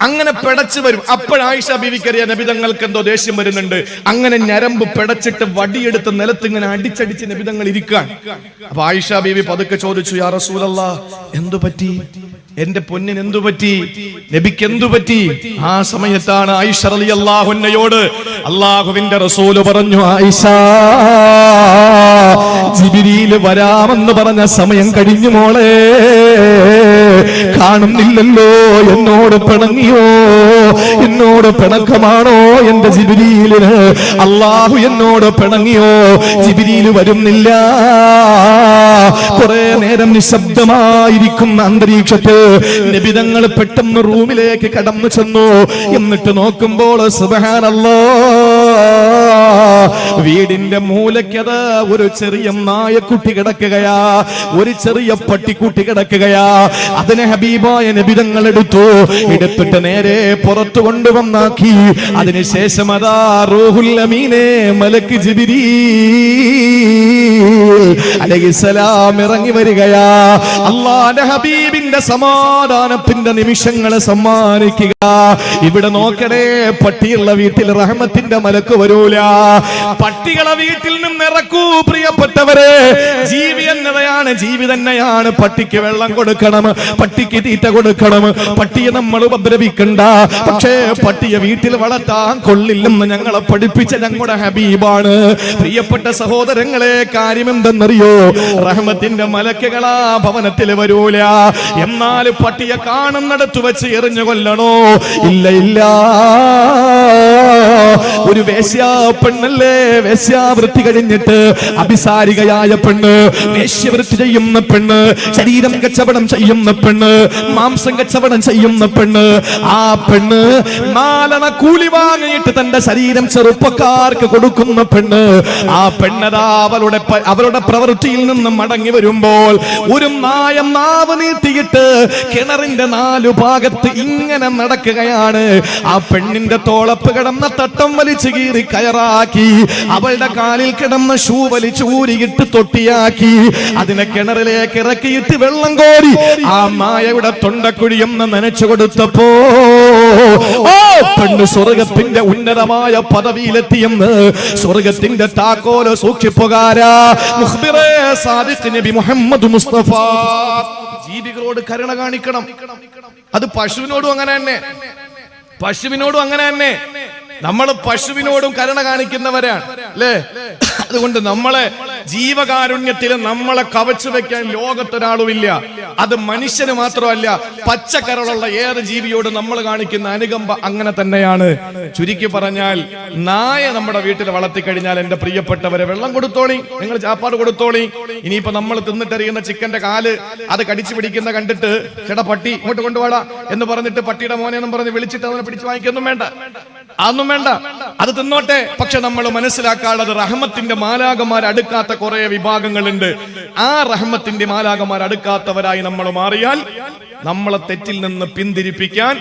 അങ്ങനെ പെടച്ചു വരും. അപ്പോഴായിഷ ബീവിക്കറിയാം നബിതങ്ങൾക്ക് എന്തോ ദേഷ്യം വരുന്നുണ്ട്. അങ്ങനെ ഞരമ്പ് പെടച്ചിട്ട് വടിയെടുത്ത് നിലത്ത് ഇങ്ങനെ അടിച്ചടിച്ച് നബിതങ്ങൾ ഇരിക്കാൻ. അപ്പൊ ആയിഷ ബീവി പതുക്കെ ചോദിച്ചു, യാ റസൂലല്ലാഹ്, എന്തു പറ്റി? എന്റെ പൊന്നിന് എന്തു പറ്റി? നബിക്ക് എന്തു പറ്റി? ആ സമയത്താണ് ആയിഷ റളിയല്ലാഹു അൻഹയോട് അല്ലാഹുവിന്റെ റസൂല് പറഞ്ഞു, ആയിഷ, ജിബ്രീൽ വരാമെന്ന് പറഞ്ഞ സമയം കഴിഞ്ഞു മോളെ, കാണുന്നില്ലല്ലോ, എന്നോട് പിണങ്ങിയോ? എന്നോട് പിണക്കമാണോ എന്റെ ജിബ്രീലിന്? അല്ലാഹു എന്നോട് പിണങ്ങിയോ? ജിബ്രീൽ വരുന്നില്ല. കുറെ നേരം നിശബ്ദമായിരിക്കുന്ന അന്തരീക്ഷത്തിൽ നബിതങ്ങൾ പെട്ടെന്ന് റൂമിലേക്ക് കടന്നു ചെന്നു. എന്നിട്ട് നോക്കുമ്പോൾ സുബ്ഹാനല്ലാഹ്, വീടിന്റെ മൂലയ്ക്കത് ഒരു ചെറിയ നായക്കുട്ടി കിടക്കുകയാ, ഒരു ചെറിയ പട്ടിക്കുട്ടി കിടക്കുകയാ. അതിനെ ഹബീബായ നബിതങ്ങൾ എടുത്തിട്ട് നേരെ പുറത്തു കൊണ്ടുവന്നാക്കി. അതിനുശേഷം അതാ റൂഹുൽ അമീനെ മലക്ക് ജിബ്രീൽ അലൈഹിസ്സലാം ഇറങ്ങി വരികയാ. അല്ലാഹുവിന്റെ ഹബീബിന്റെ സമാധാനത്തിന്റെ നിമിഷങ്ങളെ സമ്മാനിക്കുക. ഇവിടെ നോക്കണേ, പട്ടിയുള്ള വീട്ടിൽ റഹ്മത്തിന്റെ മലക്ക് വരൂല. പട്ടികളെ വീട്ടിൽ നിന്ന് ഇറക്കൂ പ്രിയപ്പെട്ടവരെ. ജീവി എന്നതാണ്, ജീവി തന്നെയാണ്. പട്ടിക്ക് വെള്ളം കൊടുക്കണം, പട്ടിക്ക് തീറ്റ കൊടുക്കണം, പട്ടിയെ നമ്മൾ ഉപദ്രവിക്കണ്ട. പക്ഷേ പട്ടിയെ വീട്ടിൽ വളർത്താൻ കൊള്ളില്ലെന്ന് ഞങ്ങളെ പഠിപ്പിച്ച ഞങ്ങളുടെ ഹബീബാണ്. പ്രിയപ്പെട്ട സഹോദരങ്ങളെ, കാര്യം എന്തെന്നറിയോ? റഹ്മത്തിന്റെ മലക്കുകളാ ഭവനത്തിൽ വരൂല. എന്നാൽ പട്ടിയെ കാണുന്നിടത്ത് വെച്ച് എറിഞ്ഞു കൊല്ലണോ? ഇല്ല ഇല്ല. ഒരു വേശ്യാ പെണ്ണല്ലേ, വേശ്യാവൃത്തി കഴിഞ്ഞിട്ട് അഭിസാരികയായ പെണ്ണ്, വേശ്യവൃത്തി ചെയ്യുന്ന പെണ്ണ്, ശരീരം കച്ചവടം ചെയ്യുന്ന പെണ്ണ്, മാംസം കച്ചവടം ചെയ്യുന്ന പെണ്ണ്, ആ പെണ്ണ് 4 കൂലി വാങ്ങിയിട്ട് തന്റെ ശരീരം ചെറുപ്പക്കാർക്ക് കൊടുക്കുന്ന പെണ്ണ്. ആ പെണ്ണതാ അവളുടെ അവളുടെ പ്രവൃത്തിയിൽ നിന്ന് മടങ്ങി വരുമ്പോൾ ഒരു നായ നാവ് നീട്ടിയിട്ട് കിണറിന്റെ 4 ഭാഗത്ത് ഇങ്ങനെ നടക്കുകയാണ്. ആ പെണ്ണിന്റെ തോളപ്പ് കിടന്ന തട്ടം വലിച്ചു കീറി കയറാക്കി, അവളുടെ കാലിൽ കിടന്ന ഷൂ വലിച്ചു ഊരിയിട്ട് തൊട്ടിയാക്കി, അതിനെ കിണറിലേക്ക് ഇറക്കിയിട്ട് വെള്ളം കോരി ആ നായയുടെ തൊണ്ടക്കുഴിയൊന്ന് നനച്ചു കൊടുത്തപ്പോ പെണ്ണ് സ്വർഗത്തിന്റെ ഉന്നതമായ പദവിയിലെത്തിയെന്ന് സ്വർഗത്തിന്റെ താക്കോല് സൂക്ഷിപ്പുകാരാ മുഖ്ബിറേ സാദിഖ് നബി മുഹമ്മദ് മുസ്തഫ. ജീവികളോട് കരുണ കാണിക്കണം. അത് പശുവിനോടും അങ്ങനെ തന്നെ, പശുവിനോടും അങ്ങനെ തന്നെ. നമ്മൾ പശുവിനോടും കരുണ കാണിക്കുന്നവരാണ് അല്ലേ? അതുകൊണ്ട് നമ്മളെ ജീവകാരുണ്യത്തിൽ നമ്മളെ കവച്ചു വെക്കാൻ ലോകത്തൊരാളുമില്ല. അത് മനുഷ്യന് മാത്രമല്ല, പച്ചക്കരളുള്ള ഏത് ജീവിയോടും നമ്മൾ കാണിക്കുന്ന അനുകമ്പ അങ്ങനെ തന്നെയാണ്. ചുരുക്കി പറഞ്ഞാൽ, നായ നമ്മുടെ വീട്ടിൽ വളർത്തിക്കഴിഞ്ഞാൽ എന്റെ പ്രിയപ്പെട്ടവരെ വെള്ളം കൊടുത്തോളി, നിങ്ങൾ ചാപ്പാട് കൊടുത്തോളി. ഇനിയിപ്പോ നമ്മൾ തിന്നിട്ടെറിയുന്ന ചിക്കന്റെ കാല് അത് കടിച്ചു പിടിക്കുന്ന കണ്ടിട്ട് ചേട്ടാ പട്ടി ഇങ്ങോട്ട് കൊണ്ടുപോടാ എന്ന് പറഞ്ഞിട്ട് പട്ടിയുടെ മോനെ എന്നും പറഞ്ഞ് വിളിച്ചിട്ട് അവനെ പിടിച്ചു വാങ്ങിക്കൊന്നും വേണ്ട, അതൊന്നും വേണ്ട, അത് തിന്നോട്ടെ. പക്ഷെ നമ്മൾ മനസ്സിലാക്കാനുള്ളത് റഹ്മത്തിന്റെ മാലാകമാർ അടുക്കാത്ത കുറെ വിഭാഗങ്ങളുണ്ട്. ആ റഹ്മത്തിന്റെ മാലാകമാർ അടുക്കാത്തവരായി നമ്മൾ മാറിയാൽ നമ്മളെ തെറ്റിൽ നിന്ന് പിന്തിരിപ്പിക്കാൻ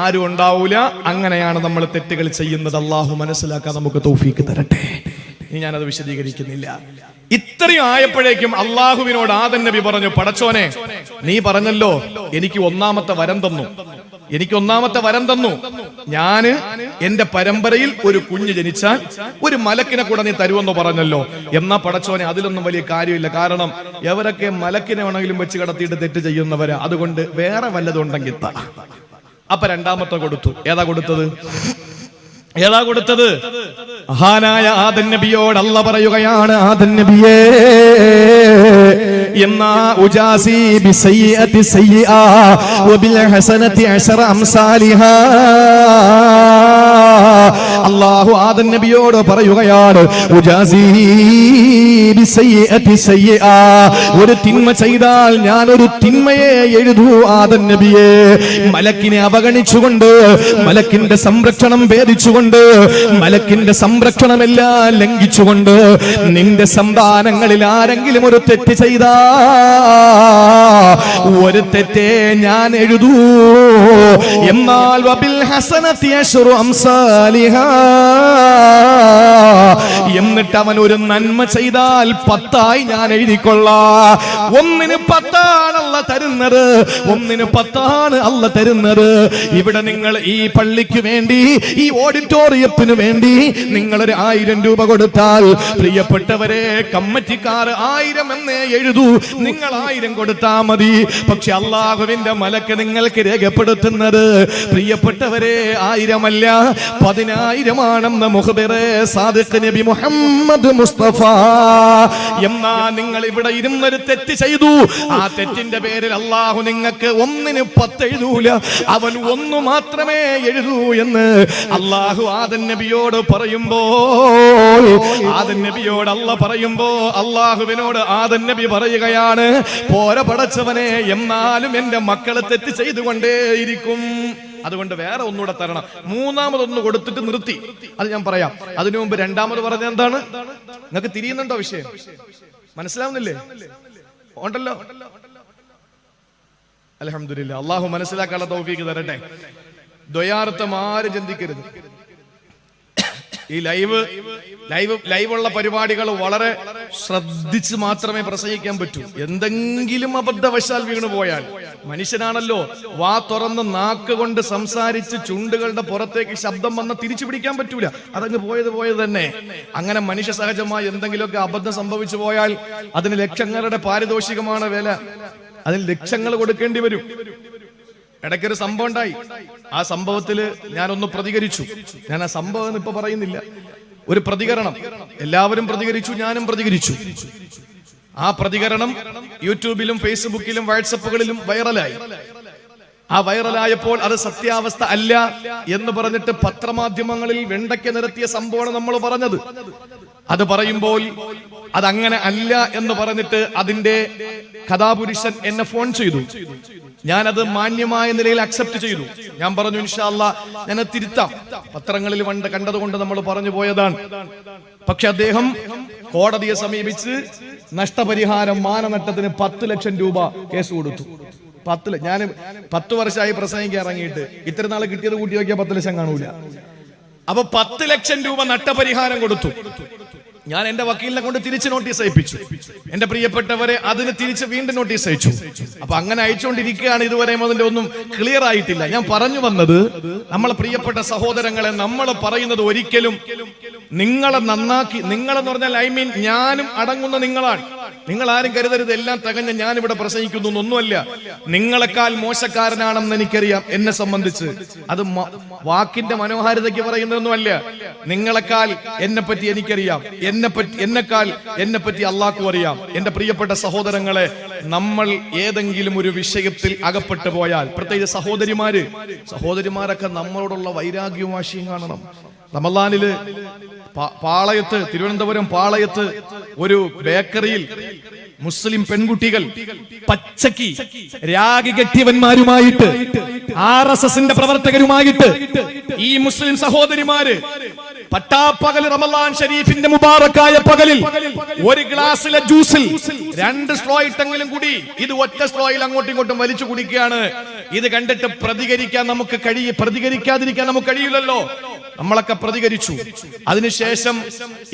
ആരും ഉണ്ടാവൂല. അങ്ങനെയാണ് നമ്മൾ തെറ്റുകൾ ചെയ്യുന്നത്. അള്ളാഹു മനസ്സിലാക്കാൻ നമുക്ക് തൗഫീക്ക് തരട്ടെ. ഇനി ഞാനത് വിശദീകരിക്കുന്നില്ല. ഇത്രയും ആയപ്പോഴേക്കും അള്ളാഹുവിനോട് ആദം നബി പറഞ്ഞു, പടച്ചോനെ നീ പറഞ്ഞല്ലോ എനിക്ക് ഒന്നാമത്തെ വരം തന്നു, എനിക്ക് ഒന്നാമത്തെ വരം തന്നു. ഞാന് എന്റെ പരമ്പരയിൽ ഒരു കുഞ്ഞ് ജനിച്ചാൽ ഒരു മലക്കിനെ കൂടെ നീ തരുമെന്ന് പറഞ്ഞല്ലോ. എന്നാ പടച്ചോനെ അതിലൊന്നും വലിയ കാര്യമില്ല. കാരണം എവരൊക്കെ മലക്കിനെ വേണമെങ്കിലും വെച്ച് കടത്തിയിട്ട് തെറ്റ് ചെയ്യുന്നവരാ. അതുകൊണ്ട് വേറെ വല്ലതും ഉണ്ടെങ്കിൽ താ. അപ്പൊ രണ്ടാമത്തെ കൊടുത്തു. ഏതാ കൊടുത്തത്? ഏതാ കൊടുത്തത്? മഹാനായ ആദം നബിയോട് അല്ലാഹ് പറയുകയാണ്, ആദം നബിയേ എന്നാ ഉജാസി ബിസയ്യിഅതി സയ്യിഅ വബിൽ ഹസനതി അശറ അംസാലിഹാ. അല്ലാഹു ആദം നബിയോട് പറയുകയാണ്, ഉജാസി ബിസയ്യിഅതി സയ്യിഅ, ഒരു തിന്മ ചെയ്താൽ ഞാൻ ഒരു തിന്മയെ എഴുതൂ ആദം നബിയേ. മലക്കിനെ അവഗണിച്ചുകൊണ്ട്, മലക്കിന്റെ സംരക്ഷണം ഭേദിച്ചുകൊണ്ട്, മലക്കിന്റെ സംരക്ഷണമെല്ലാം ലംഘിച്ചുകൊണ്ട് നിന്റെ സന്താനങ്ങളിൽ ആരെങ്കിലും ഒരു തെറ്റ് ചെയ്താ ഒരു തെറ്റേ ഞാൻ എഴുതൂ. എന്നാൽ വബിൽ ഹസനതി അശ്റു അംസാലിഹാ, എന്നിട്ട് അവൻ ഒരു നന്മ ചെയ്താൽ 10 ഞാൻ എഴുതിക്കൊള്ളാം. ഒന്നിന് 10 അല്ല തരുന്നത്, ഒന്നിന് 10 അല്ല തരുന്നത്. ഇവിടെ നിങ്ങൾ ഈ പള്ളിക്ക് വേണ്ടി, ഈ ഓഡിറ്റോറിയത്തിന് വേണ്ടി നിങ്ങൾ ഒരു 1000 രൂപ കൊടുത്താൽ, പ്രിയപ്പെട്ടവരെ കമ്മിറ്റിക്കാർ 1000 എന്നേ എഴുതൂ. നിങ്ങൾ 1000 കൊടുത്താ മതി. പക്ഷെ അള്ളാഹുവിന്റെ മലക്ക് നിങ്ങൾക്ക് രേഖപ്പെടുത്തുന്നത് പ്രിയപ്പെട്ടവരെ 1000 അല്ല 10,000 ആണെന്ന് മുഖ്ബിറേ സാദിഖ് നബി മുഹമ്മദ് മുസ്തഫ. എന്നാ നിങ്ങൾ ഇവിടെ ഇരുന്നൊരു തെറ്റ് ചെയ്തു, ആ തെറ്റിന്റെ പേരിൽ അള്ളാഹു നിങ്ങൾക്ക് ഒന്നിന് 10 എഴുതൂല, അവൻ 1 മാത്രമേ എഴുതൂ എന്ന് അള്ളാഹു ആദം നബിയോട് പറയുമ്പോൾ, ആദം നബിയോട് അല്ലാഹ് പറയുമ്പോ അള്ളാഹുവിനോട് ആദം നബി പറയുകയാണ്, പോര പടച്ചവനെ, എന്നാലും എന്റെ മക്കളെ തെറ്റ് ചെയ്തുകൊണ്ടേയിരിക്കും. അതുകൊണ്ട് വേറെ ഒന്നുകൂടെ തരണം. മൂന്നാമതൊന്ന് കൊടുത്തിട്ട് നിർത്തി. അത് ഞാൻ പറയാം. അതിനു മുമ്പ് രണ്ടാമത് പറഞ്ഞ എന്താണ്? നിങ്ങൾക്ക് തിരിയുന്നുണ്ടോ വിഷയം? മനസ്സിലാവുന്നില്ലേ? ഉണ്ടല്ലോ. അൽഹംദുലില്ലാ. അള്ളാഹു മനസ്സിലാക്കാനുള്ള തൗഫീക്ക് തരട്ടെ. ദ്വയാർത്ഥം ആരും ചിന്തിക്കരുത്. ഈ ലൈവുള്ള പരിപാടികൾ വളരെ ശ്രദ്ധിച്ച് മാത്രമേ പ്രസംഗിക്കാൻ പറ്റൂ. എന്തെങ്കിലും അബദ്ധവശാൽ വീണു പോയാൽ, മനുഷ്യനാണല്ലോ, വാ തുറന്ന് നാക്ക് കൊണ്ട് സംസാരിച്ച് ചുണ്ടുകളുടെ പുറത്തേക്ക് ശബ്ദം വന്ന തിരിച്ചു പിടിക്കാൻ പറ്റൂല. അതങ്ങ് പോയത് തന്നെ. അങ്ങനെ മനുഷ്യ സഹജമായി എന്തെങ്കിലുമൊക്കെ അബദ്ധം സംഭവിച്ചു പോയാൽ അതിന് ലക്ഷങ്ങളുടെ പാരിതോഷികമാണ് വില. അതിന് ലക്ഷങ്ങൾ കൊടുക്കേണ്ടി വരും. ഇടയ്ക്കൊരു സംഭവം ഉണ്ടായി. ആ സംഭവത്തില് ഞാനൊന്ന് പ്രതികരിച്ചു. ഞാൻ ആ സംഭവം ഇപ്പൊ പറയുന്നില്ല. ഒരു പ്രതികരണം, എല്ലാവരും പ്രതികരിച്ചു, ഞാനും പ്രതികരിച്ചു. ആ പ്രതികരണം യൂട്യൂബിലും ഫേസ്ബുക്കിലും വാട്സപ്പുകളിലും വൈറലായി. ആ വൈറലായപ്പോൾ അത് സത്യാവസ്ഥ അല്ല എന്ന് പറഞ്ഞിട്ട് പത്രമാധ്യമങ്ങളിൽ വെണ്ടയ്ക്ക് നിരത്തിയ സംഭവമാണ് നമ്മൾ പറഞ്ഞത്. അത് പറയുമ്പോൾ അതങ്ങനെ അല്ല എന്ന് പറഞ്ഞിട്ട് അതിന്റെ കഥാപുരുഷൻ എന്നെ ഫോൺ ചെയ്തു. ഞാനത് മാന്യമായ നിലയിൽ അക്സെപ്റ്റ് ചെയ്തു. ഞാൻ പറഞ്ഞു, ഇൻഷാ അല്ലാഹ് ഞാൻ തിരുത്താം, പത്രങ്ങളിൽ കണ്ടതുകൊണ്ട് നമ്മൾ പറഞ്ഞു പോയതാണ്. പക്ഷെ അദ്ദേഹം കോടതിയെ സമീപിച്ച് നഷ്ടപരിഹാരം മാനനഷ്ടത്തിന് 10 ലക്ഷം രൂപ കേസ് കൊടുത്തു. ഞാൻ 10 വർഷമായി പ്രസംഗിക്കാൻ ഇറങ്ങിയിട്ട് ഇത്ര നാളെ കിട്ടിയത് കൂട്ടി നോക്കിയാൽ 10 ലക്ഷം കാണൂല. അപ്പൊ 10 ലക്ഷം രൂപ നഷ്ടപരിഹാരം കൊടുത്തു. ഞാൻ എന്റെ വക്കീലിനെ കൊണ്ട് തിരിച്ച് നോട്ടീസ് അയപ്പിച്ചു. എന്റെ പ്രിയപ്പെട്ടവരെ അതിന് തിരിച്ച് വീണ്ടും നോട്ടീസ് അയച്ചു. അപ്പൊ അങ്ങനെ അയച്ചുകൊണ്ടിരിക്കുകയാണ്. ഇതുവരെ അതിന്റെ ഒന്നും ക്ലിയർ ആയിട്ടില്ല. ഞാൻ പറഞ്ഞു വന്നത്, നമ്മളെ പ്രിയപ്പെട്ട സഹോദരങ്ങളെ, നമ്മൾ പറയുന്നത് ഒരിക്കലും നിങ്ങളെ നന്നാക്കി, നിങ്ങളെന്ന് പറഞ്ഞാൽ ഞാനും അടങ്ങുന്ന നിങ്ങളാണ്. നിങ്ങൾ ആരും കരുതരുത് എല്ലാം തികഞ്ഞ ഞാൻ ഇവിടെ പ്രസംഗിക്കുന്നു ഒന്നുമല്ല. നിങ്ങളെക്കാൾ മോശക്കാരനാണെന്ന് എനിക്കറിയാം. എന്നെ സംബന്ധിച്ച് അത് വാക്കിന്റെ മനോഹാരിതയ്ക്ക് പറയുന്നതൊന്നുമല്ല. നിങ്ങളെക്കാൾ എന്നെ പറ്റി എനിക്കറിയാം. എന്നെ പറ്റി അള്ളാഹ്ക്കും അറിയാം. എന്റെ പ്രിയപ്പെട്ട സഹോദരങ്ങളെ, നമ്മൾ ഏതെങ്കിലും ഒരു വിഷയത്തിൽ അകപ്പെട്ടു പോയാൽ, പ്രത്യേകിച്ച് സഹോദരിമാരൊക്കെ നമ്മളോടുള്ള വൈരാഗ്യവും വാശിയും കാണണം. റമളാനില് പാളയത്ത്, തിരുവനന്തപുരം പാളയത്ത് ഒരു ബേക്കറിയിൽ മുസ്ലിം പെൺകുട്ടികൾ പച്ചക്ക് രാഗികെട്ടിയവന്മാരുമായിട്ട്, RSSന്റെ പ്രവർത്തകരുമായിട്ട് ഈ മുസ്ലിം സഹോദരിമാര് പട്ടാപ്പകൽ റമളാൻ ഷരീഫിന്റെ മുബാറക്കായ പകലിൽ ഒരു ഗ്ലാസ്സിലെ ജ്യൂസിൽ 2 സ്ട്രോ ഇട്ടെങ്കിലും കൂടി ഇത് ഒറ്റ സ്ട്രോയിൽ അങ്ങോട്ടും ഇങ്ങോട്ടും വലിച്ചു കുടിക്കുകയാണ്. ഇത് കണ്ടിട്ട് പ്രതികരിക്കാതിരിക്കാൻ നമുക്ക് കഴിയില്ലല്ലോ. നമ്മളൊക്കെ പ്രതികരിച്ചു. അതിനുശേഷം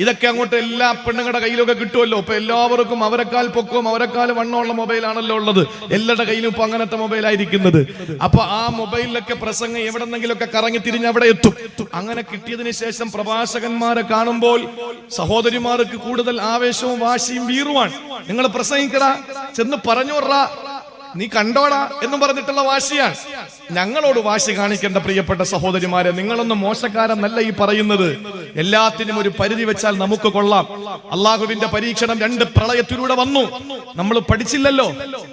ഇതൊക്കെ അങ്ങോട്ട് എല്ലാ പെണ്ണുങ്ങളുടെ കയ്യിലൊക്കെ കിട്ടുമല്ലോ. ഇപ്പൊ എല്ലാവർക്കും അവരെക്കാൾ പൊക്കവും അവരെക്കാൾ വണ്ണമുള്ള മൊബൈലാണല്ലോ ഉള്ളത്. എല്ലാവരുടെ കയ്യിലും ഇപ്പൊ അങ്ങനത്തെ മൊബൈലായിരിക്കുന്നത്. അപ്പൊ ആ മൊബൈലിലൊക്കെ പ്രസംഗം എവിടെന്നെങ്കിലൊക്കെ കറങ്ങി തിരിഞ്ഞ് അവിടെ എത്തും. അങ്ങനെ കിട്ടിയതിന് ശേഷം പ്രഭാഷകന്മാരെ കാണുമ്പോൾ സഹോദരിമാർക്ക് കൂടുതൽ ആവേശവും വാശിയും വീറുവാണ്. നിങ്ങൾ പ്രസംഗിക്കടാ, ചെന്ന് പറഞ്ഞോടാ, നീ കണ്ടോടാ എന്ന് പറഞ്ഞിട്ടുള്ള വാശിയാണ്. ഞങ്ങളോട് വാശി കാണിക്കേണ്ട പ്രിയപ്പെട്ട സഹോദരിമാരെ, നിങ്ങളൊന്നും മോശക്കാരെന്നല്ല ഈ പറയുന്നത്. എല്ലാത്തിനും ഒരു പരിധി വെച്ചാൽ നമുക്ക് കൊള്ളാം. അള്ളാഹുവിന്റെ പരീക്ഷണം 2 പ്രളയത്തിലൂടെ വന്നു. നമ്മൾ പഠിച്ചില്ലല്ലോ.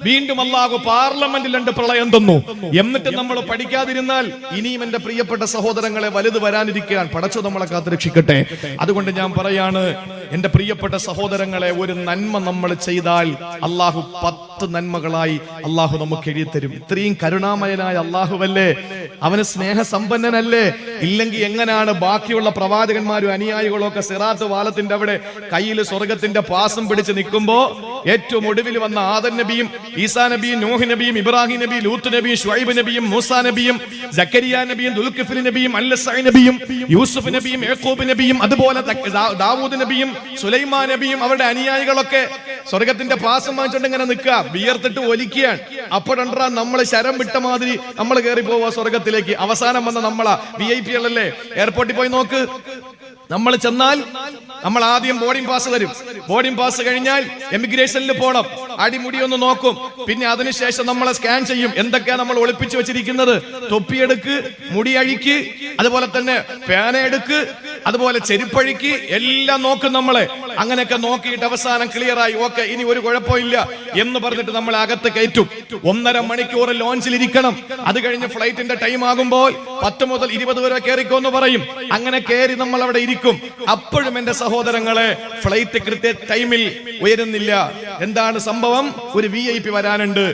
വീണ്ടും അള്ളാഹു പാർലമെന്റിൽ 2 പ്രളയം തന്നു. എന്നിട്ട് നമ്മൾ പഠിക്കാതിരുന്നാൽ ഇനിയും എന്റെ പ്രിയപ്പെട്ട സഹോദരങ്ങളെ വലുത് വരാനിരിക്കുകയാണ്. പടച്ചു നമ്മളെ കാത്തുരക്ഷിക്കട്ടെ. അതുകൊണ്ട് ഞാൻ പറയാണ്, എന്റെ പ്രിയപ്പെട്ട സഹോദരങ്ങളെ, ഒരു നന്മ നമ്മൾ ചെയ്താൽ അള്ളാഹു 10 നന്മകളായി അള്ളാഹു നമുക്ക് എഴുതിത്തരും. ഇത്രയും കരുണാമയനായ അള്ളാഹുവല്ലേ, അവന് സ്നേഹസമ്പന്നനല്ലേ? ഇല്ലെങ്കിൽ എങ്ങനെയാണ് ബാക്കിയുള്ള പ്രവാചകന്മാരും അനുയായികളും ഒക്കെ സിറാത്ത് വാലത്തിന്റെ അവിടെ കയ്യിൽ സ്വർഗത്തിന്റെ പാസം പിടിച്ച് നിൽക്കുമ്പോ ഏറ്റവും ഒടുവിൽ വന്ന ആദം നബിയും ഈസാ നബിയും നൂഹ് നബിയും ഇബ്രാഹിം നബിയും ലൂത്ത് നബിയും ശുഐബ് നബിയും മൂസാ നബിയും സക്കരിയ നബിയും ദുൽകിഫ്ൽ നബിയും അൽസഅ നബിയും യൂസുഫ് നബിയും യാക്കൂബ് നബിയും അതുപോലെ ദാവൂദ് നബിയും സുലൈമാൻ നബിയും അവരുടെ അനുയായികളൊക്കെ സ്വർഗത്തിന്റെ പാസം വാങ്ങിച്ചുകൊണ്ട് ഇങ്ങനെ നിൽക്കുക, വിയർത്തിട്ട് ഒലിക്കുകയാണ്. അപ്പോഴണ്ടാ നമ്മള് ശരം വിട്ട മാതിരി നമ്മൾ കയറി പോവാ സ്വർഗത്തിലേക്ക്. അവസാനം വന്ന നമ്മളാ VIP കളല്ലേ. എയർപോർട്ടിൽ പോയി നോക്ക്, നമ്മൾ ചെന്നാൽ നമ്മൾ ആദ്യം ബോർഡിംഗ് പാസ് തരും. ബോർഡിംഗ് പാസ് കഴിഞ്ഞാൽ എമിഗ്രേഷനിൽ പോകണം, അടിമുടി ഒന്ന് നോക്കും. പിന്നെ അതിനുശേഷം നമ്മളെ സ്കാൻ ചെയ്യും. എന്തൊക്കെയാ നമ്മൾ ഒളിപ്പിച്ചു വെച്ചിരിക്കുന്നത്? തൊപ്പിയെടുക്ക്, മുടി അഴിക്ക്, അതുപോലെ തന്നെ പേന എടുക്ക്, അതുപോലെ ചെരുപ്പഴിക്ക്, എല്ലാം നോക്കും നമ്മളെ. അങ്ങനെയൊക്കെ നോക്കിയിട്ട് അവസാനം ക്ലിയറായി, ഓക്കെ ഇനി ഒരു കുഴപ്പമില്ല എന്ന് പറഞ്ഞിട്ട് നമ്മളെ അകത്ത് കയറ്റും. 1.5 മണിക്കൂർ ലോഞ്ചിൽ ഇരിക്കണം. അത് കഴിഞ്ഞ് ഫ്ലൈറ്റിന്റെ ടൈം ആകുമ്പോൾ 10 മുതൽ 20 വരെ കയറിക്കോന്ന് പറയും. അങ്ങനെ കയറി നമ്മൾ അവിടെ ഇരിക്കും. അപ്പോഴും എന്റെ സഹോദരങ്ങളെ, ഫ്ലൈറ്റ് കൃത്യ ടൈമിൽ ഉയരുന്നില്ല. എന്താണ് സംഭവം? ഒരു VIP വരാനുണ്ട്.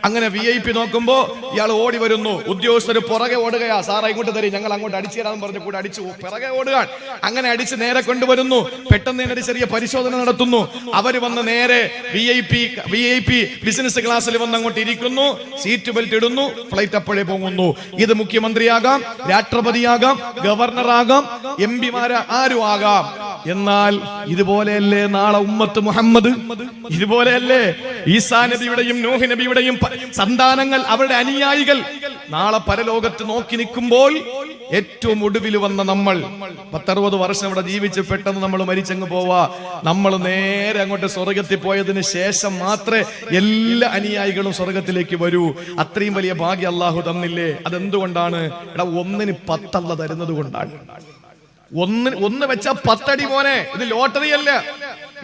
അങ്ങനെ VIP നോക്കുമ്പോ ഇയാൾ ഓടി വരുന്നു. ഉദ്യോഗസ്ഥർ പുറകെ ഓടുകയാ. സാറ ഇങ്ങോട്ട് തരും, ഞങ്ങൾ അങ്ങോട്ട് അടിച്ചു തരാന്ന് പറഞ്ഞ് കൂടെ അടിച്ചു പിറകെ ഓടുക. അങ്ങനെ അടിച്ച് നേരെ കൊണ്ടുവരുന്നു. പെട്ടെന്ന് തന്നെ ചെറിയ പരിശോധന നടത്തുന്നു. അവര് വന്ന് നേരെ VIP ബിസിനസ് ക്ലാസ്സിൽ വന്ന് അങ്ങോട്ട് ഇരിക്കുന്നു. സീറ്റ് ബെൽറ്റ് ഇടുന്നു. ഫ്ലൈറ്റ് അപ്പോഴേ പോകുന്നു. ഇത് മുഖ്യമന്ത്രിയാകാം, രാഷ്ട്രപതിയാകാം, ഗവർണറാകാം, MP ആരും ആകാം. എന്നാൽ ഇതുപോലെയല്ലേ നാളെ ഉമ്മത്ത് മുഹമ്മദ്? ഇതുപോലെയല്ലേ ഈസാ നബിയുടെയും നൂഹ് നബിയുടെയും സന്താനങ്ങൾ, അവരുടെ അനുയായികൾ നാളെ പരലോകത്ത് നോക്കി നിൽക്കുമ്പോൾ ഏറ്റവും ഒടുവിൽ വന്ന നമ്മൾ 10-60 വർഷം ഇവിടെ ജീവിച്ച് പെട്ടെന്ന് നമ്മൾ മരിച്ചങ്ങ് പോവാ. നമ്മൾ നേരെ അങ്ങോട്ട് സ്വർഗത്തിൽ പോയതിന് ശേഷം മാത്രമേ എല്ലാ അനുയായികളും സ്വർഗത്തിലേക്ക് വരൂ. അത്രയും വലിയ ഭാഗ്യം അള്ളാഹു തന്നില്ലേ? അതെന്തുകൊണ്ടാണ്? എടാ, 1-ന് 10 അല്ലാഹു തരുന്നത് കൊണ്ടാണ്. 1 വെച്ചാ 10 അടി മോനെ. ഇത് ലോട്ടറി അല്ല,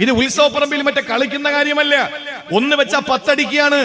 ഇത് ഉത്സവപ്പറമ്പിൽ മറ്റേ കളിക്കുന്ന കാര്യമല്ല. 1 വെച്ചാ 10 അടിക്കുകയാണ്.